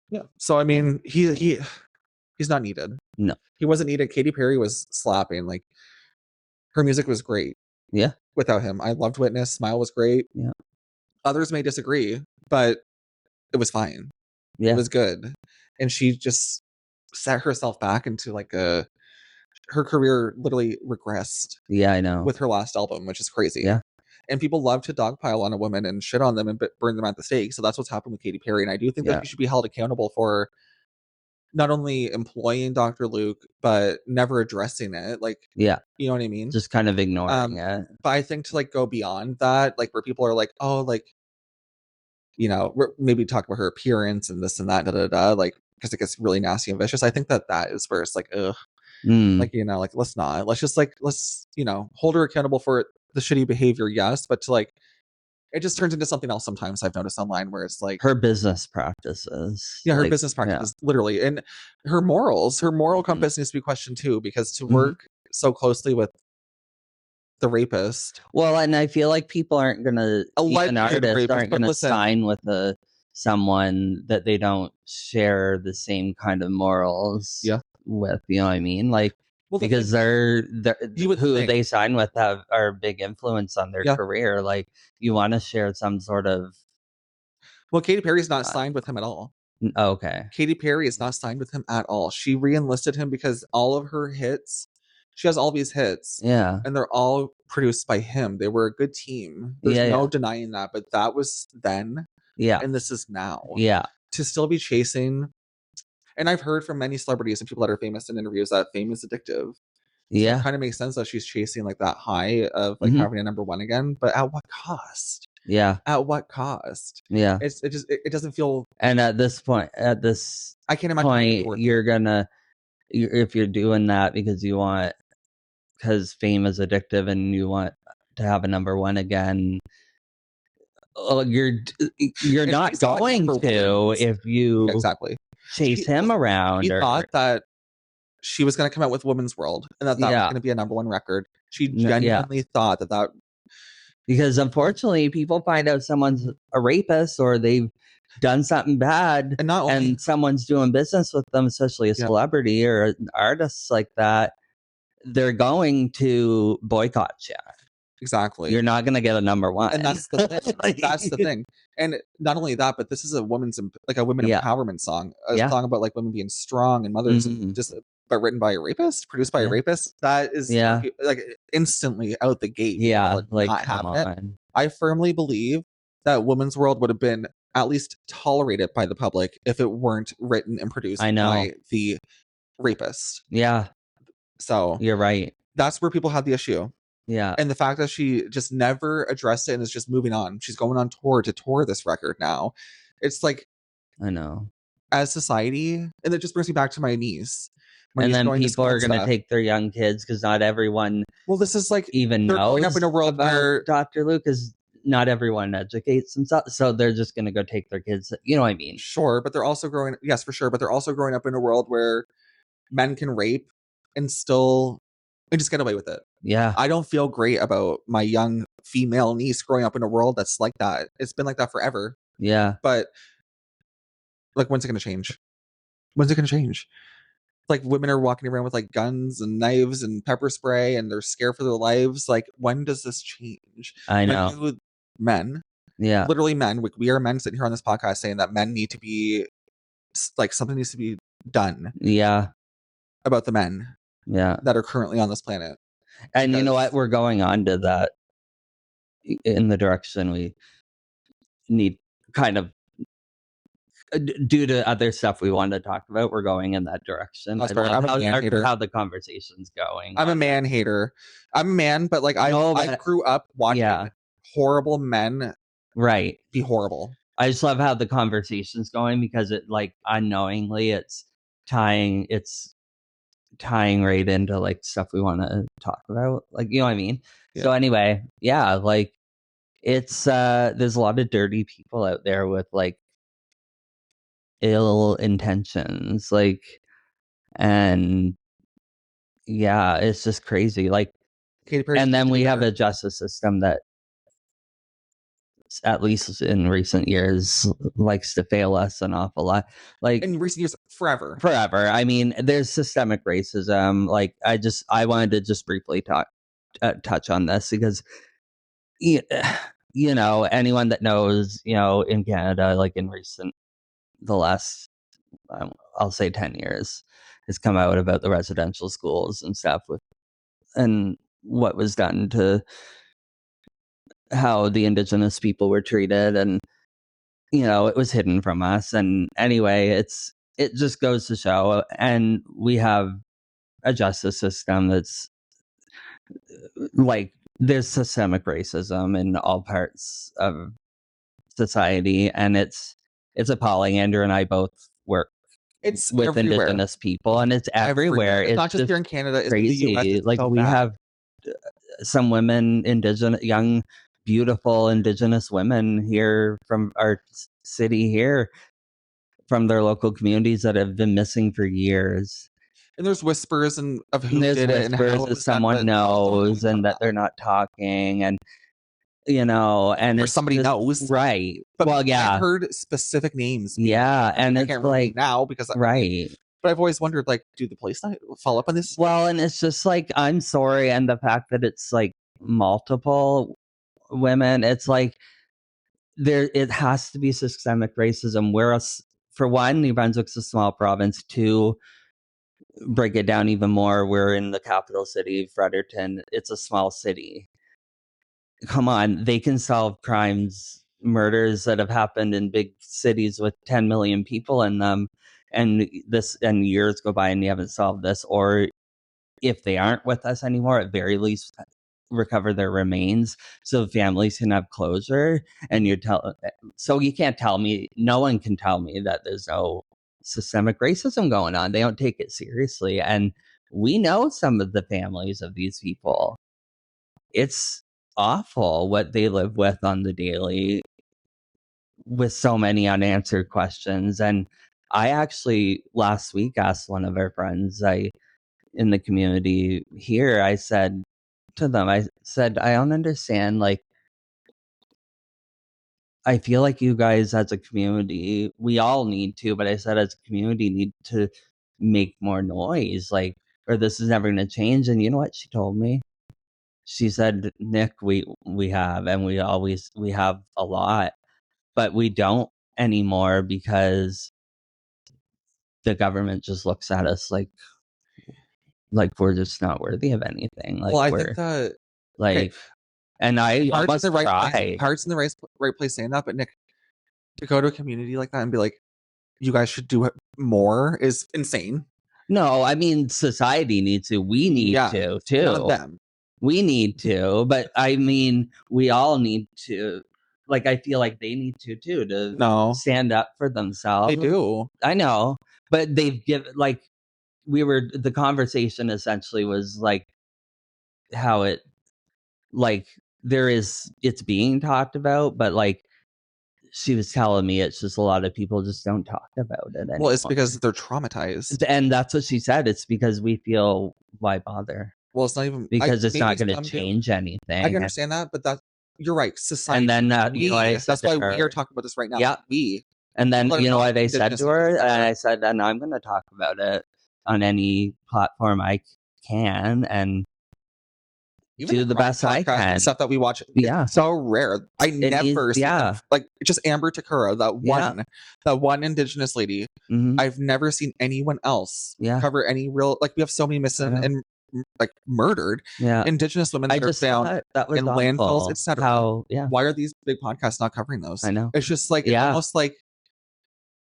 Yeah. So I mean, he's not needed. No. He wasn't needed. Katy Perry was slapping. Like her music was great. Yeah. Without him. I loved Witness. Smile was great. Yeah. Others may disagree, but it was fine. Yeah. It was good. and she just set herself back into like her career literally regressed. Yeah, I know. With her last album, which is crazy. Yeah. And people love to dogpile on a woman and shit on them and burn them at the stake. So that's what's happened with Katy Perry. And I do think that she should be held accountable for not only employing Dr. Luke, but never addressing it. Like, yeah, you know what I mean? Just kind of ignoring it. But I think to like go beyond that, like where people are like, oh, like, you know, maybe talk about her appearance and this and that, like, because it gets really nasty and vicious. I think that is where it's like, ugh. Like, you know, like, let's you know, hold her accountable for the shitty behavior, yes, but to like, it just turns into something else sometimes. I've noticed online where it's like her business practices. Yeah, her business practices, literally. And her moral compass needs to be questioned too, because to work so closely with the rapist. Well, and I feel like people aren't gonna, even artists aren't gonna sign with someone that they don't share the same kind of morals with, you know what I mean? Like, because they're who they sign with are a big influence on their career. Like, you want to share some sort of. Well, Katy Perry's not signed with him at all. Okay. Katy Perry is not signed with him at all. She re-enlisted him because all of her hits, she has all these hits. Yeah. And they're all produced by him. They were a good team. There's no denying that. But that was then. Yeah. And this is now. Yeah. To still be chasing. And I've heard from many celebrities and people that are famous in interviews that fame is addictive. So it kind of makes sense that she's chasing like that high of like having a number one again. But at what cost? Yeah. At what cost? Yeah. It doesn't feel. And at this point, I can't imagine you're gonna, if you're doing that because fame is addictive and you want to have a number one again, you're not going to if you chase him around. She thought that she was going to come out with Women's World and that was going to be a number one record. She genuinely thought that. Because unfortunately, people find out someone's a rapist or they've done something bad, and someone's doing business with them, especially a celebrity or an artist like that, they're going to boycott you. Exactly. You're not going to get a number one. And that's the thing. That's the thing. And not only that, but this is a women empowerment song. A song about like women being strong and mothers, and but written by a rapist, produced by a rapist. That is like instantly out the gate. Yeah, like come on. I firmly believe that Women's World would have been at least tolerated by the public if it weren't written and produced by the rapist. Yeah. So you're right. That's where people had the issue. Yeah. And the fact that she just never addressed it and is just moving on. She's going on tour to tour this record now. It's like, I know. As society, and it just brings me back to my niece. And then people are going to take their young kids because not everyone. Well, this is like even knows growing up in a world where Dr. Luke is. Not everyone educates themselves, so they're just going to go take their kids. You know what I mean? Sure, but they're also growing. Yes, for sure, but they're also growing up in a world where men can rape and just get away with it. Yeah, I don't feel great about my young female niece growing up in a world that's like that. It's been like that forever. Yeah, but like, when's it going to change? When's it going to change? Like, women are walking around with like guns and knives and pepper spray, and they're scared for their lives. Like, when does this change? I know. Men, literally men. We are men sitting here on this podcast saying that men need to be like, something needs to be done. Yeah, about the men. Yeah, that are currently on this planet. And you know what? We're going on to that in the direction we need, kind of due to other stuff we wanted to talk about. We're going in that direction. I'm a man hater. How the conversation's going. I'm a man hater. I'm a man, but like I grew up watching horrible men be horrible. I just love how the conversation's going because it, like, unknowingly it's tying right into like stuff we want to talk about, like, you know what I mean? So anyway, like, it's there's a lot of dirty people out there with like ill intentions, like, and it's just crazy, like, and then we have a justice system that, at least in recent years, likes to fail us an awful lot. Like, in recent years, forever. I mean, there's systemic racism. Like, I wanted to just briefly touch on this because, you know, anyone that knows, you know, in Canada, like in the last I'll say 10 years has come out about the residential schools and stuff and what was done to how the Indigenous people were treated, and it was hidden from us. And anyway, it just goes to show, and we have a justice system that's like, there's systemic racism in all parts of society, and it's appalling. Andrew and I both work with everywhere. Indigenous people, and it's everywhere. It's not just here in Canada, it's crazy. in the US. It's like so we bad. have some women, young, beautiful Indigenous women here from our city here, from their local communities, that have been missing for years. And there's whispers of who did it and how someone knows, and that they're not talking, and and or somebody knows, right? But well, yeah, I've heard specific names. Yeah, and I it's can't remember now because right. But I've always wondered, like, do the police not follow up on this? Well, and it's just like, I'm sorry, and the fact that it's like multiple women, it's like it has to be systemic racism. Whereas, for one, New Brunswick's a small province. Two, break it down even more, we're in the capital city, Fredericton. It's a small city. Come on, they can solve crimes, murders that have happened in big cities with 10 million people in them, and years go by and you haven't solved this. Or if they aren't with us anymore, at very least recover their remains so families can have closure. And so you can't tell me, no one can tell me that there's no systemic racism going on. They don't take it seriously. And we know some of the families of these people. It's awful what they live with on the daily, with so many unanswered questions. And I actually last week asked one of our friends in the community here, I said to them, I don't understand, like, I feel like you guys as a community, we all need to, but I said as a community need to make more noise, like, or this is never going to change. And you know what she told me? She said, Nick, we have, and we have a lot, but we don't anymore because the government just looks at us like we're just not worthy of anything. Like, well, I think that, like, okay. And I heart's in the right place saying that, but Nick, to go to a community like that and be like, you guys should do it more is insane. No, I mean, society needs to. We need to too. Not them. We need to, but I mean, we all need to. Like, I feel like they need to too, to stand up for themselves. They do. I know, but they've given, like, the conversation essentially was like how it, like, it's being talked about, but like, she was telling me it's just a lot of people just don't talk about it anymore. Well, it's because they're traumatized. And that's what she said. It's because we feel, why bother? Well, it's not even because it's not going to change anything. I can understand that, but you're right. Society. And then that's why we are talking about this right now. Yeah. And then you know what I said to her? And I said, and I'm going to talk about it on any platform I can, and even do the best I can. Stuff that we watch, it's so rare. I never see like just Amber Takura, that one Indigenous lady. Mm-hmm. I've never seen anyone else cover any real, like, we have so many missing and like murdered Indigenous women that are found in landfills, etc. Why are these big podcasts not covering those? I know. It's just like, it's almost like,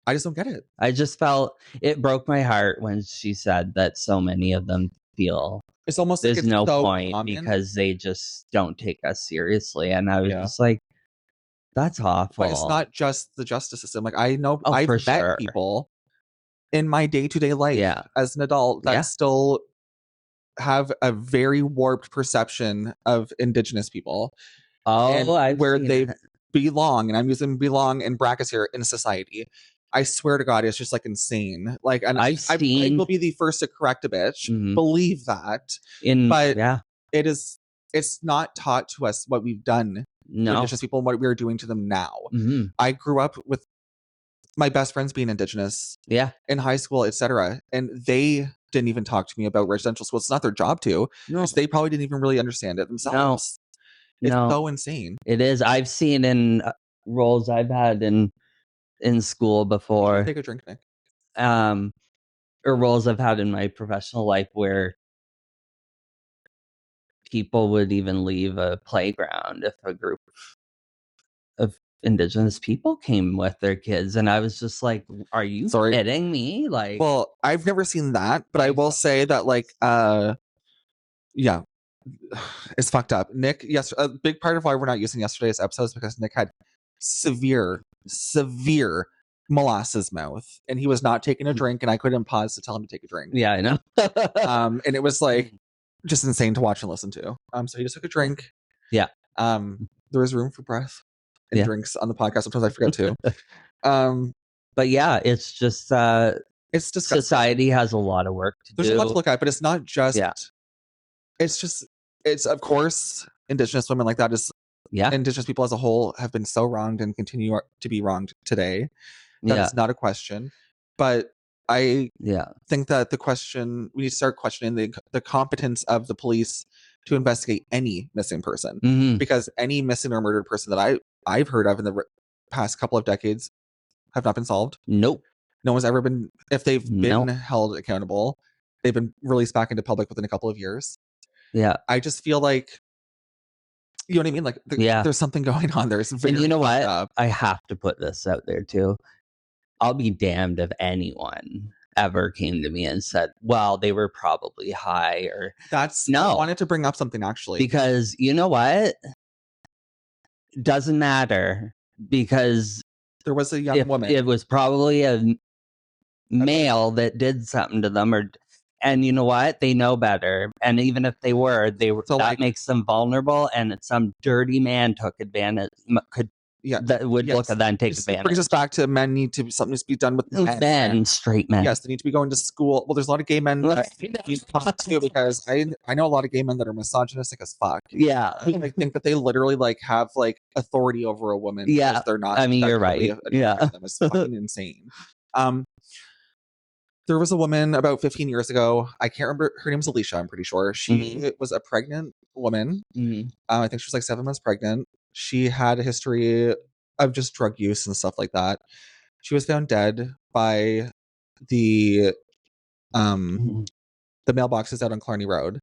I just don't get it. I just felt it broke my heart when she said that so many of them feel it's almost there's like it's no so point common because they just don't take us seriously. And I was just like, that's awful. But it's not just the justice system. Like, I know I've met people in my day-to-day life as an adult that still have a very warped perception of Indigenous people. Where they belong, and I'm using belong in brackets here, in society. I swear to God, it's just like insane. Like, and I will be the first to correct a bitch. Mm-hmm. Believe that. It's not taught to us what we've done to Indigenous people and what we're doing to them now. Mm-hmm. I grew up with my best friends being Indigenous in high school, etc. And they didn't even talk to me about residential schools. It's not their job to. No. They probably didn't even really understand it themselves. It's so insane. It is. I've seen in roles I've had in school before. Take a drink, Nick. or roles I've had in my professional life where people would even leave a playground if a group of Indigenous people came with their kids, and I was just like, are you kidding me? Like, well, I've never seen that, but I will say that, like, yeah, it's fucked up. Nick, yes, a big part of why we're not using yesterday's episode is because Nick had severe molasses mouth, and he was not taking a drink, and I couldn't pause to tell him to take a drink. Yeah, I know. And it was like just insane to watch and listen to. So he just took a drink. Yeah. There was room for breath and drinks on the podcast. Sometimes I forget to. But yeah, it's just it's disgusting. Society has a lot of work to do. There's a lot to look at, but it's not just it's of course Indigenous women like that is Indigenous people as a whole have been so wronged and continue to be wronged today. That's not a question. But I think that we need to start questioning the competence of the police to investigate any missing person, because any missing or murdered person that I've heard of in the past couple of decades have not been solved. Nope. No one's ever been, if they've been held accountable, they've been released back into public within a couple of years. Yeah. I just feel like, you know what I mean? Like, there's something going on there. And you know what? Up. I have to put this out there too. I'll be damned if anyone ever came to me and said, well, they were probably high or I wanted to bring up something actually. Because you know what? Doesn't matter, because there was a young woman. It was probably a male that did something to them, and you know what? They know better. And even if they were, so that makes them vulnerable, and some dirty man took advantage, that would look at that and take advantage. It brings us back to men need to, something needs to be done with men, straight men. Yes, they need to be going to school. Well, there's a lot of gay men too, because I know a lot of gay men that are misogynistic as fuck. Yeah. I think that they literally like have like authority over a woman. Yeah. They're not. I mean, you're right. Yeah. It's fucking insane. There was a woman about 15 years ago. I can't remember. Her name was Alicia, I'm pretty sure. She was a pregnant woman. I think she was like 7 months pregnant. She had a history of just drug use and stuff like that. She was found dead by the mailboxes out on Clarny Road.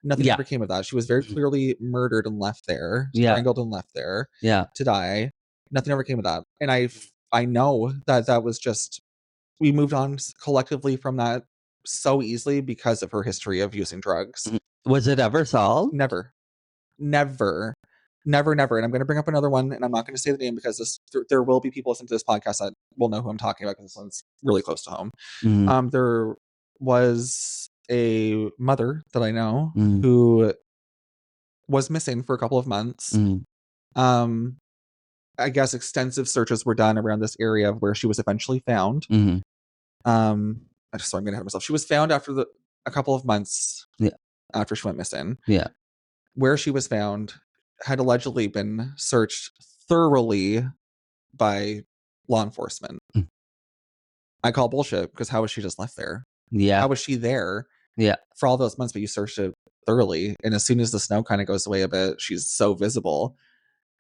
Nothing ever came of that. She was very clearly murdered and left there, strangled and left there to die. Nothing ever came of that. And I know that was just, we moved on collectively from that so easily because of her history of using drugs. Was it ever solved? Never. And I'm going to bring up another one, and I'm not going to say the name because there will be people listening to this podcast that will know who I'm talking about, because this one's really close to home. There was a mother that I know who was missing for a couple of months. I guess extensive searches were done around this area where she was eventually found. I'm going to head myself. She was found after a couple of months after she went missing. Yeah. Where she was found had allegedly been searched thoroughly by law enforcement. I call bullshit, because how was she just left there? Yeah. How was she there for all those months, but you searched it thoroughly, and as soon as the snow kind of goes away a bit, she's so visible.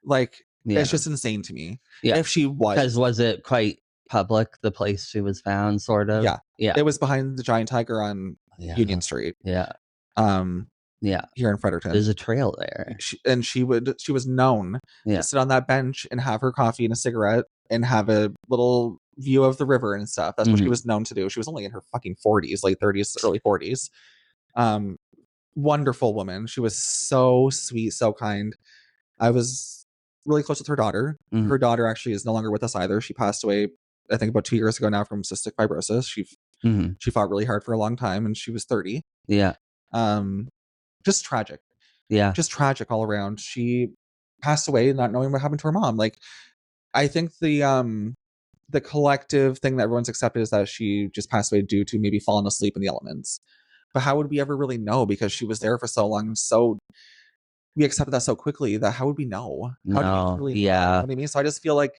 Like, it's just insane to me. Yeah. If she was... Because was it quite public, the place she was found, sort of? Yeah. Yeah. It was behind the Giant Tiger on Union Street. Yeah. Here in Fredericton. There's a trail there. She was known to sit on that bench and have her coffee and a cigarette and have a little view of the river and stuff. That's what she was known to do. She was only in her fucking 40s, late 30s, early 40s. Wonderful woman. She was so sweet, so kind. I was really close with her daughter. Her daughter actually is no longer with us either. She passed away, I think, about 2 years ago now from cystic fibrosis. She fought really hard for a long time, and she was 30. Yeah. Just tragic. Yeah. Just tragic all around. She passed away not knowing what happened to her mom. Like, I think the collective thing that everyone's accepted is that she just passed away due to maybe falling asleep in the elements. But how would we ever really know? Because she was there for so long, so we accepted that so quickly that how would we know? How do you really know? You know what I mean? So I just feel like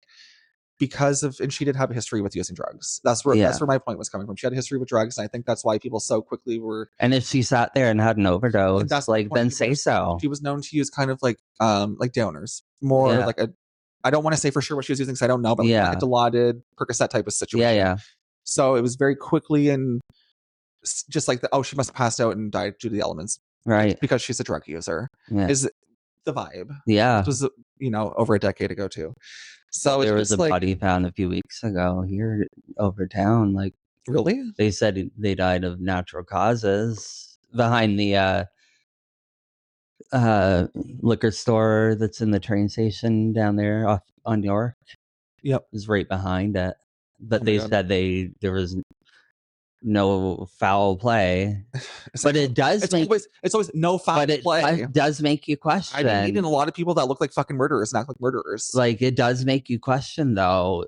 and she did have a history with using drugs. That's where my point was coming from. She had a history with drugs, and I think that's why people so quickly were. And if she sat there and had an overdose, then say so. She was known to use kind of like downers, more like I don't want to say for sure what she was using because I don't know, but like a Dilaudid, Percocet type of situation. Yeah. So it was very quickly and just like she must have passed out and died due to the elements, right? Because she's a drug user. Yeah. Is the vibe? Yeah. This was over a decade ago too. So there it's was just a like, body found a few weeks ago here over town. Like, really? they said they died of natural causes behind the liquor store that's in the train station down there off on York. Yep. Is right behind it. But Oh my they God. said there was no foul play. It's But like, it does it's always no foul but it play. does make you question. I've been meeting a lot of people that look like fucking murderers and act like murderers. Like, it does make you question, though.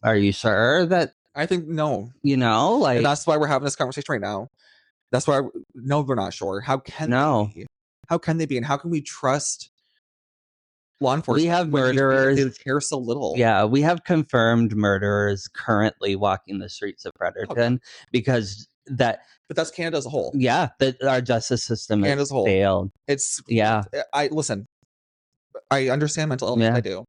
Are you sure that? I think no. Like, and that's why we're having this conversation right now. That's why no, we're not sure. How can they be? How can they be? And how can we trust law enforcement? We have murderers. They care so little. Yeah, we have confirmed murderers currently walking the streets of Fredericton because that. But that's Canada as a whole. Yeah, that our justice system has failed. It's I listen. I understand mental illness. Yeah. I do,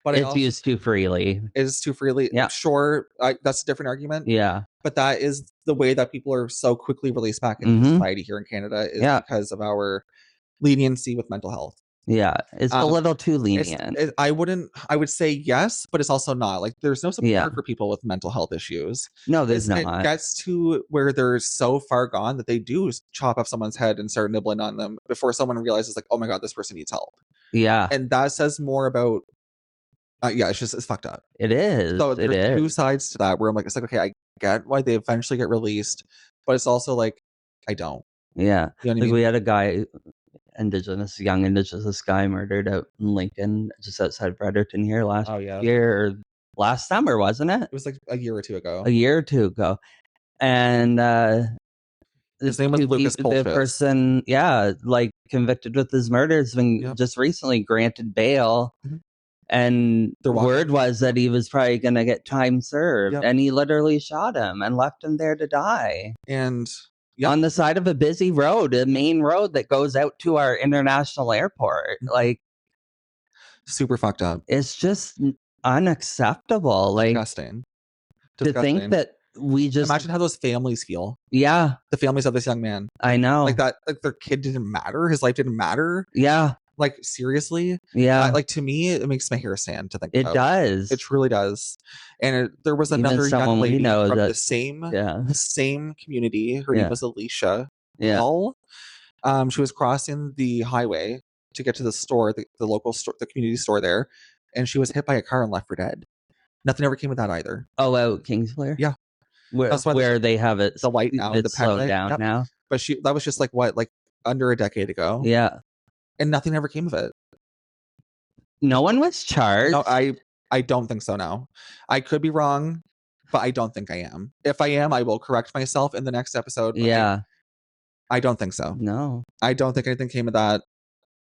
but it's used too freely. It's too freely. Yeah, sure. That's a different argument. Yeah, but that is the way that people are so quickly released back into society here in Canada is because of our leniency with mental health. Yeah, it's a little too lenient. I would say yes, but it's also not. Like, there's no support for people with mental health issues. No, there's not. It gets to where they're so far gone that they do chop off someone's head and start nibbling on them before someone realizes, like, oh my God, this person needs help. Yeah. And that says more about, it's fucked up. It is. So there's two sides to that where I'm like, it's like, okay, I get why they eventually get released, but it's also like, I don't. Yeah. You know what I mean? We had a guy, young indigenous guy murdered out in Lincoln, just outside Fredericton here last year, or last summer, wasn't it? It was like a year or two ago. And his name was Lucas Polchis. The person, like, convicted with his murder has been just recently granted bail. And the word was that he was probably going to get time served. And he literally shot him and left him there to die. And on the side of a busy road, a main road that goes out to our international airport. Like, super fucked up. It's just unacceptable. Like, disgusting. To think that we just imagine how those families feel. Yeah. The families of this young man. I know. Like that, like their kid didn't matter. His life didn't matter. Yeah. Like, seriously? Yeah. Like, to me, it makes my hair stand to think it about. Does. It truly does. And there was another young lady from the same community. Her name was Alicia. Yeah. She was crossing the highway to get to the store, the local store, the community store there. And she was hit by a car and left for dead. Nothing ever came of that either. Oh, out Kingsclear? Yeah. That's where they have it. The light now. It's slowed down now. But that was just like under a decade ago. Yeah. And nothing ever came of it. No one was charged. No, I don't think so now. I could be wrong, but I don't think I am. If I am, I will correct myself in the next episode. Yeah. I don't think so. No. I don't think anything came of that,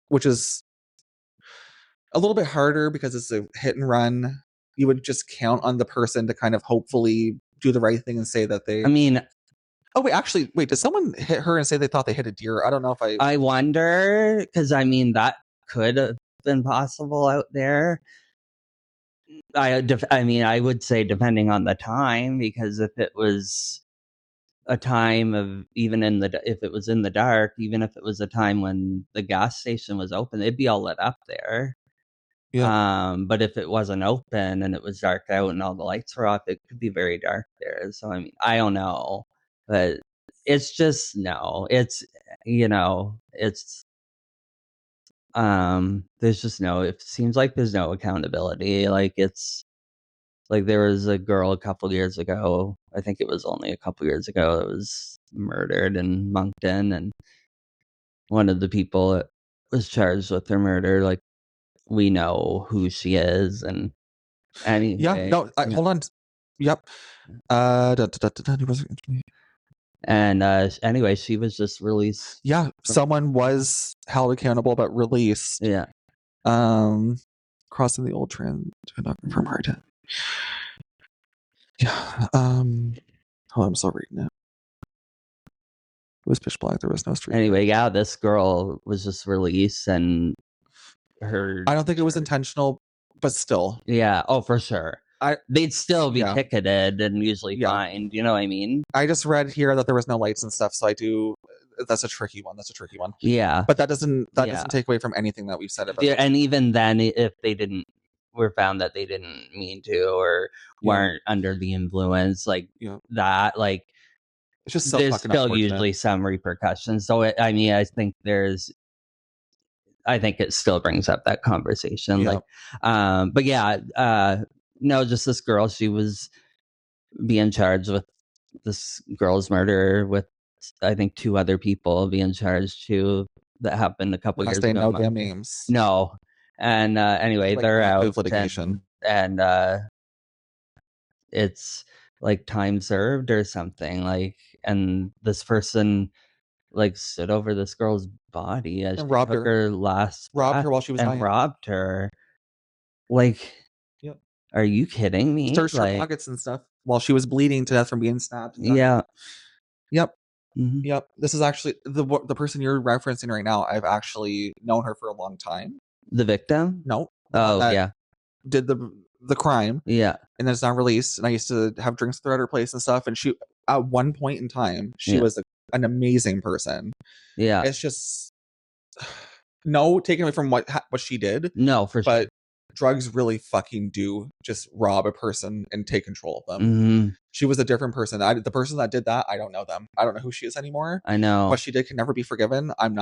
which is a little bit harder because it's a hit and run. You would just count on the person to kind of hopefully do the right thing and say that they... I mean... Oh, wait, did someone hit her and say they thought they hit a deer? I don't know if I wonder, because I mean, that could have been possible out there. I mean, I would say depending on the time, because if it was a time of if it was in the dark, even if it was a time when the gas station was open, it'd be all lit up there. Yeah. But if it wasn't open and it was dark out and all the lights were off, it could be very dark there. So, I mean, I don't know. But it's just, it's, there's just it seems like there's no accountability. Like, it's like there was a girl a couple years ago, I think it was only a couple years ago, that was murdered in Moncton. And one of the people that was charged with her murder, like, we know who she is. And anyway. Yeah, no, hold on. Yep. And anyway, she was just released. Yeah, someone was held accountable but released. Yeah. Crossing the old trend from her death. Yeah. I'm still reading it. It was pitch black. There was no street. Anyway, yeah, this girl was just released, and her... I don't think it was intentional, but still. Yeah. Oh, for sure. they'd still be ticketed and usually fined. You know what I mean? I just read here that there was no lights and stuff, so that's a tricky one. Yeah. But that doesn't take away from anything that we've said about it. And even then, if they were found that they didn't mean to or weren't under the influence, like that, like it's just so there's fucking still usually some repercussions. So I think it still brings up that conversation. Like, but no, just this girl, she was being charged with this girl's murder with, I think, 2 other people being charged too. That happened a couple years ago. No damn names. No. And anyway, they're out litigation. And it's like time served or something, like, and this person like stood over this girl's body as and she took her last robbed her while she was dying. Robbed her. Like, are you kidding me? Searched her pockets and stuff while she was bleeding to death from being stabbed. Yeah. Yep. Mm-hmm. Yep. This is actually the person you're referencing right now. I've actually known her for a long time. The victim? No. Oh, yeah. Did the crime. Yeah. And then it's not released. And I used to have drinks with her at her place and stuff. And she, at one point in time, she was an amazing person. Yeah. It's just no taking away from what she did. No, for sure. But drugs really fucking do just rob a person and take control of them. Mm-hmm. She was a different person. The person that did that, I don't know them. I don't know who she is anymore. I know. What she did can never be forgiven. I'm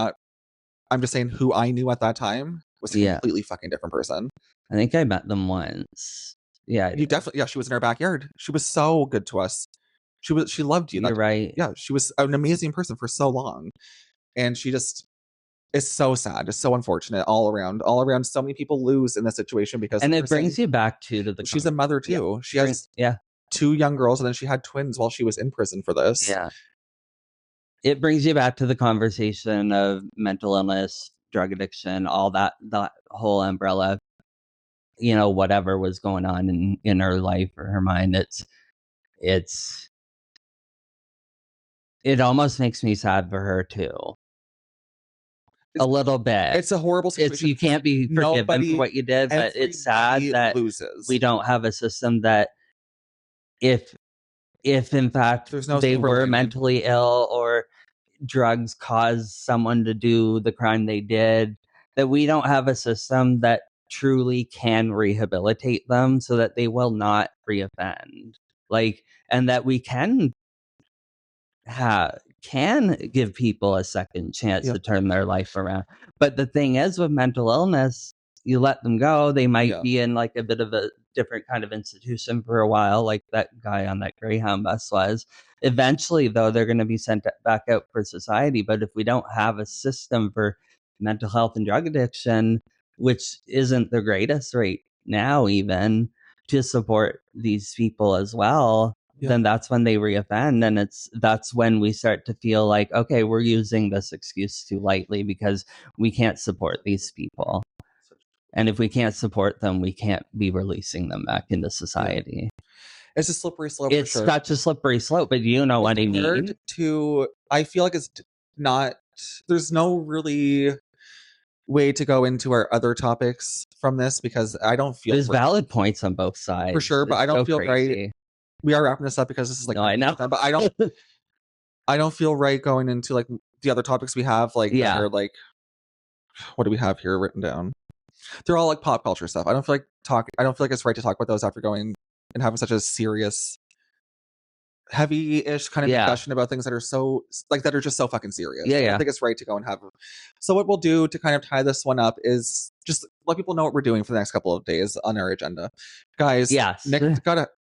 just saying who I knew at that time was a completely fucking different person. I think I met them once. Yeah. You definitely, she was in our backyard. She was so good to us. She loved you. You're right. Yeah, she was an amazing person for so long. And she just, it's so sad. It's so unfortunate all around. So many people lose in this situation because. And it brings you back to the. She's a mother too. She has 2 young girls, and then she had twins while she was in prison for this. Yeah. It brings you back to the conversation of mental illness, drug addiction, all that whole umbrella. You know, whatever was going on in her life or her mind. It almost makes me sad for her too. A little bit. It's a horrible situation. You can't be forgiven for what you did, but it's sad that we don't have a system that if in fact they were mentally ill or drugs caused someone to do the crime they did, that we don't have a system that truly can rehabilitate them so that they will not reoffend. Like, and that we can give people a second chance to turn their life around. But the thing is, with mental illness, you let them go, they might be in like a bit of a different kind of institution for a while, like that guy on that Greyhound bus was. Eventually, though, they're going to be sent back out for society. But if we don't have a system for mental health and drug addiction, which isn't the greatest right now, even to support these people as well, then that's when they reoffend. And that's when we start to feel like, okay, we're using this excuse too lightly because we can't support these people. And if we can't support them, we can't be releasing them back into society. It's a slippery slope. It's such a slippery slope, but you know what I mean? I feel like it's not, there's no really way to go into our other topics from this because I don't feel there's valid points on both sides. For sure, but I don't feel right. We are wrapping this up because this is like, no, I know. But I don't feel right going into like the other topics we have, like, that are like, what do we have here written down? They're all like pop culture stuff. I don't feel like it's right to talk about those after going and having such a serious, heavy-ish kind of discussion about things that are so like that are just so fucking serious. I don't think it's right to go and have. So what we'll do to kind of tie this one up is just let people know what we're doing for the next couple of days on our agenda, guys. Yes, Nick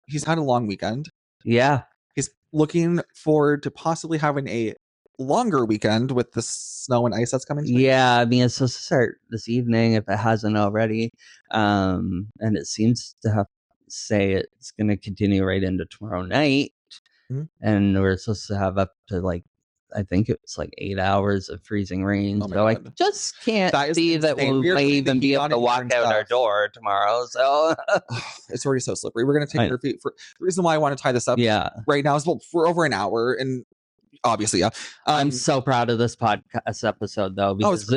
he's had a long weekend. Yeah, he's looking forward to possibly having a longer weekend with the snow and ice that's coming. Yeah, I mean, it's supposed to start this evening if it hasn't already, and it seems to say it's going to continue right into tomorrow night. Mm-hmm. And we're supposed to have up to like, I think it's like 8 hours of freezing rain. So God. I just can't see that we may even be able to walk out our door tomorrow. So it's already so slippery. We're going to take your feet. For the reason why I want to tie this up right now is we're over an hour, and obviously, yeah. I'm so proud of this podcast episode, though, because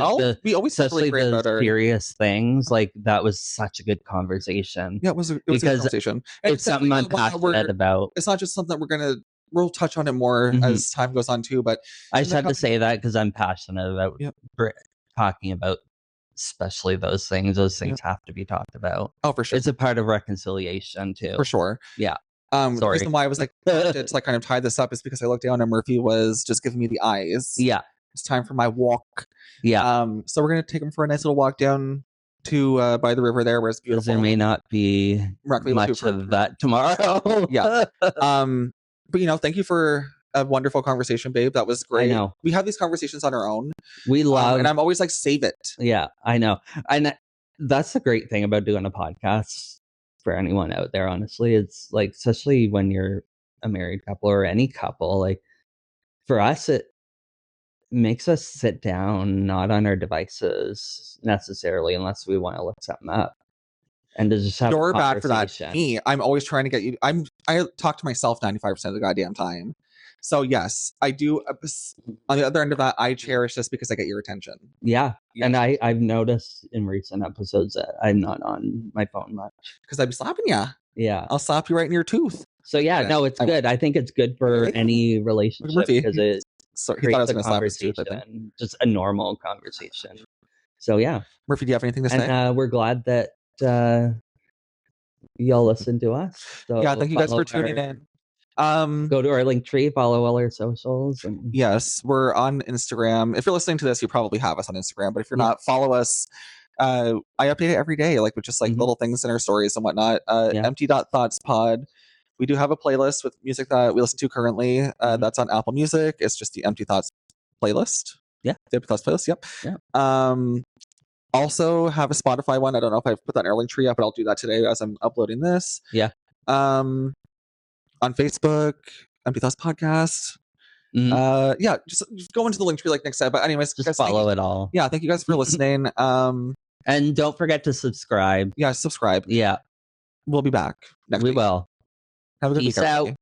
we always talk really especially great the about our serious things, like that was such a good conversation. Yeah, it was a good conversation. And It's something I'm passionate about. It's not just something that we'll touch on it more as time goes on too. But I just had to say that because I'm passionate about talking about, especially those things. Those things have to be talked about. Oh, for sure. It's a part of reconciliation too. For sure. Yeah. The reason why I was like to like kind of tie this up is because I looked down and Murphy was just giving me the eyes. Yeah. It's time for my walk. Yeah. So we're gonna take him for a nice little walk down to by the river there, where it's beautiful. There may not be much of that tomorrow. Yeah. But thank you for a wonderful conversation, babe. That was great. I know. We have these conversations on our own. We love, and I'm always like, save it. Yeah, I know. And that's the great thing about doing a podcast for anyone out there, honestly. It's like, especially when you're a married couple or any couple, like for us, it makes us sit down, not on our devices necessarily, unless we want to look something up. And to just have You're bad for that. Me, I'm always trying to get you. I talk to myself 95% of the goddamn time. So yes, I do. On the other end of that, I cherish this because I get your attention. Yeah. And I've noticed in recent episodes that I'm not on my phone much. Because I'm slapping you. Yeah. I'll slap you right in your tooth. So yeah, no, it's good. I think it's good for any relationship because it creates a conversation, just a normal conversation. So yeah. Murphy, do you have anything to say? And we're glad that y'all listen to us. So yeah, thank you guys for tuning in. Go to our link tree, follow all our socials. Yes, we're on Instagram. If you're listening to this, you probably have us on Instagram. But if you're not, follow us. I update it every day, like with just like little things in our stories and whatnot. Empty.thoughtspod. We do have a playlist with music that we listen to currently. That's on Apple Music. It's just the Empty Thoughts playlist. Yeah. The Empty Thoughts playlist. Yep. Yeah. Also have a Spotify one. I don't know if I've put that in our link tree yet, but I'll do that today as I'm uploading this. Yeah. On Facebook, Empty Thoughts Podcast. Yeah, just go into the link tree like next time. But anyways, just guys, follow it all. Yeah, thank you guys for listening. And don't forget to subscribe. Yeah, subscribe. Yeah. We'll be back next week. We will. Have a good week. Peace out.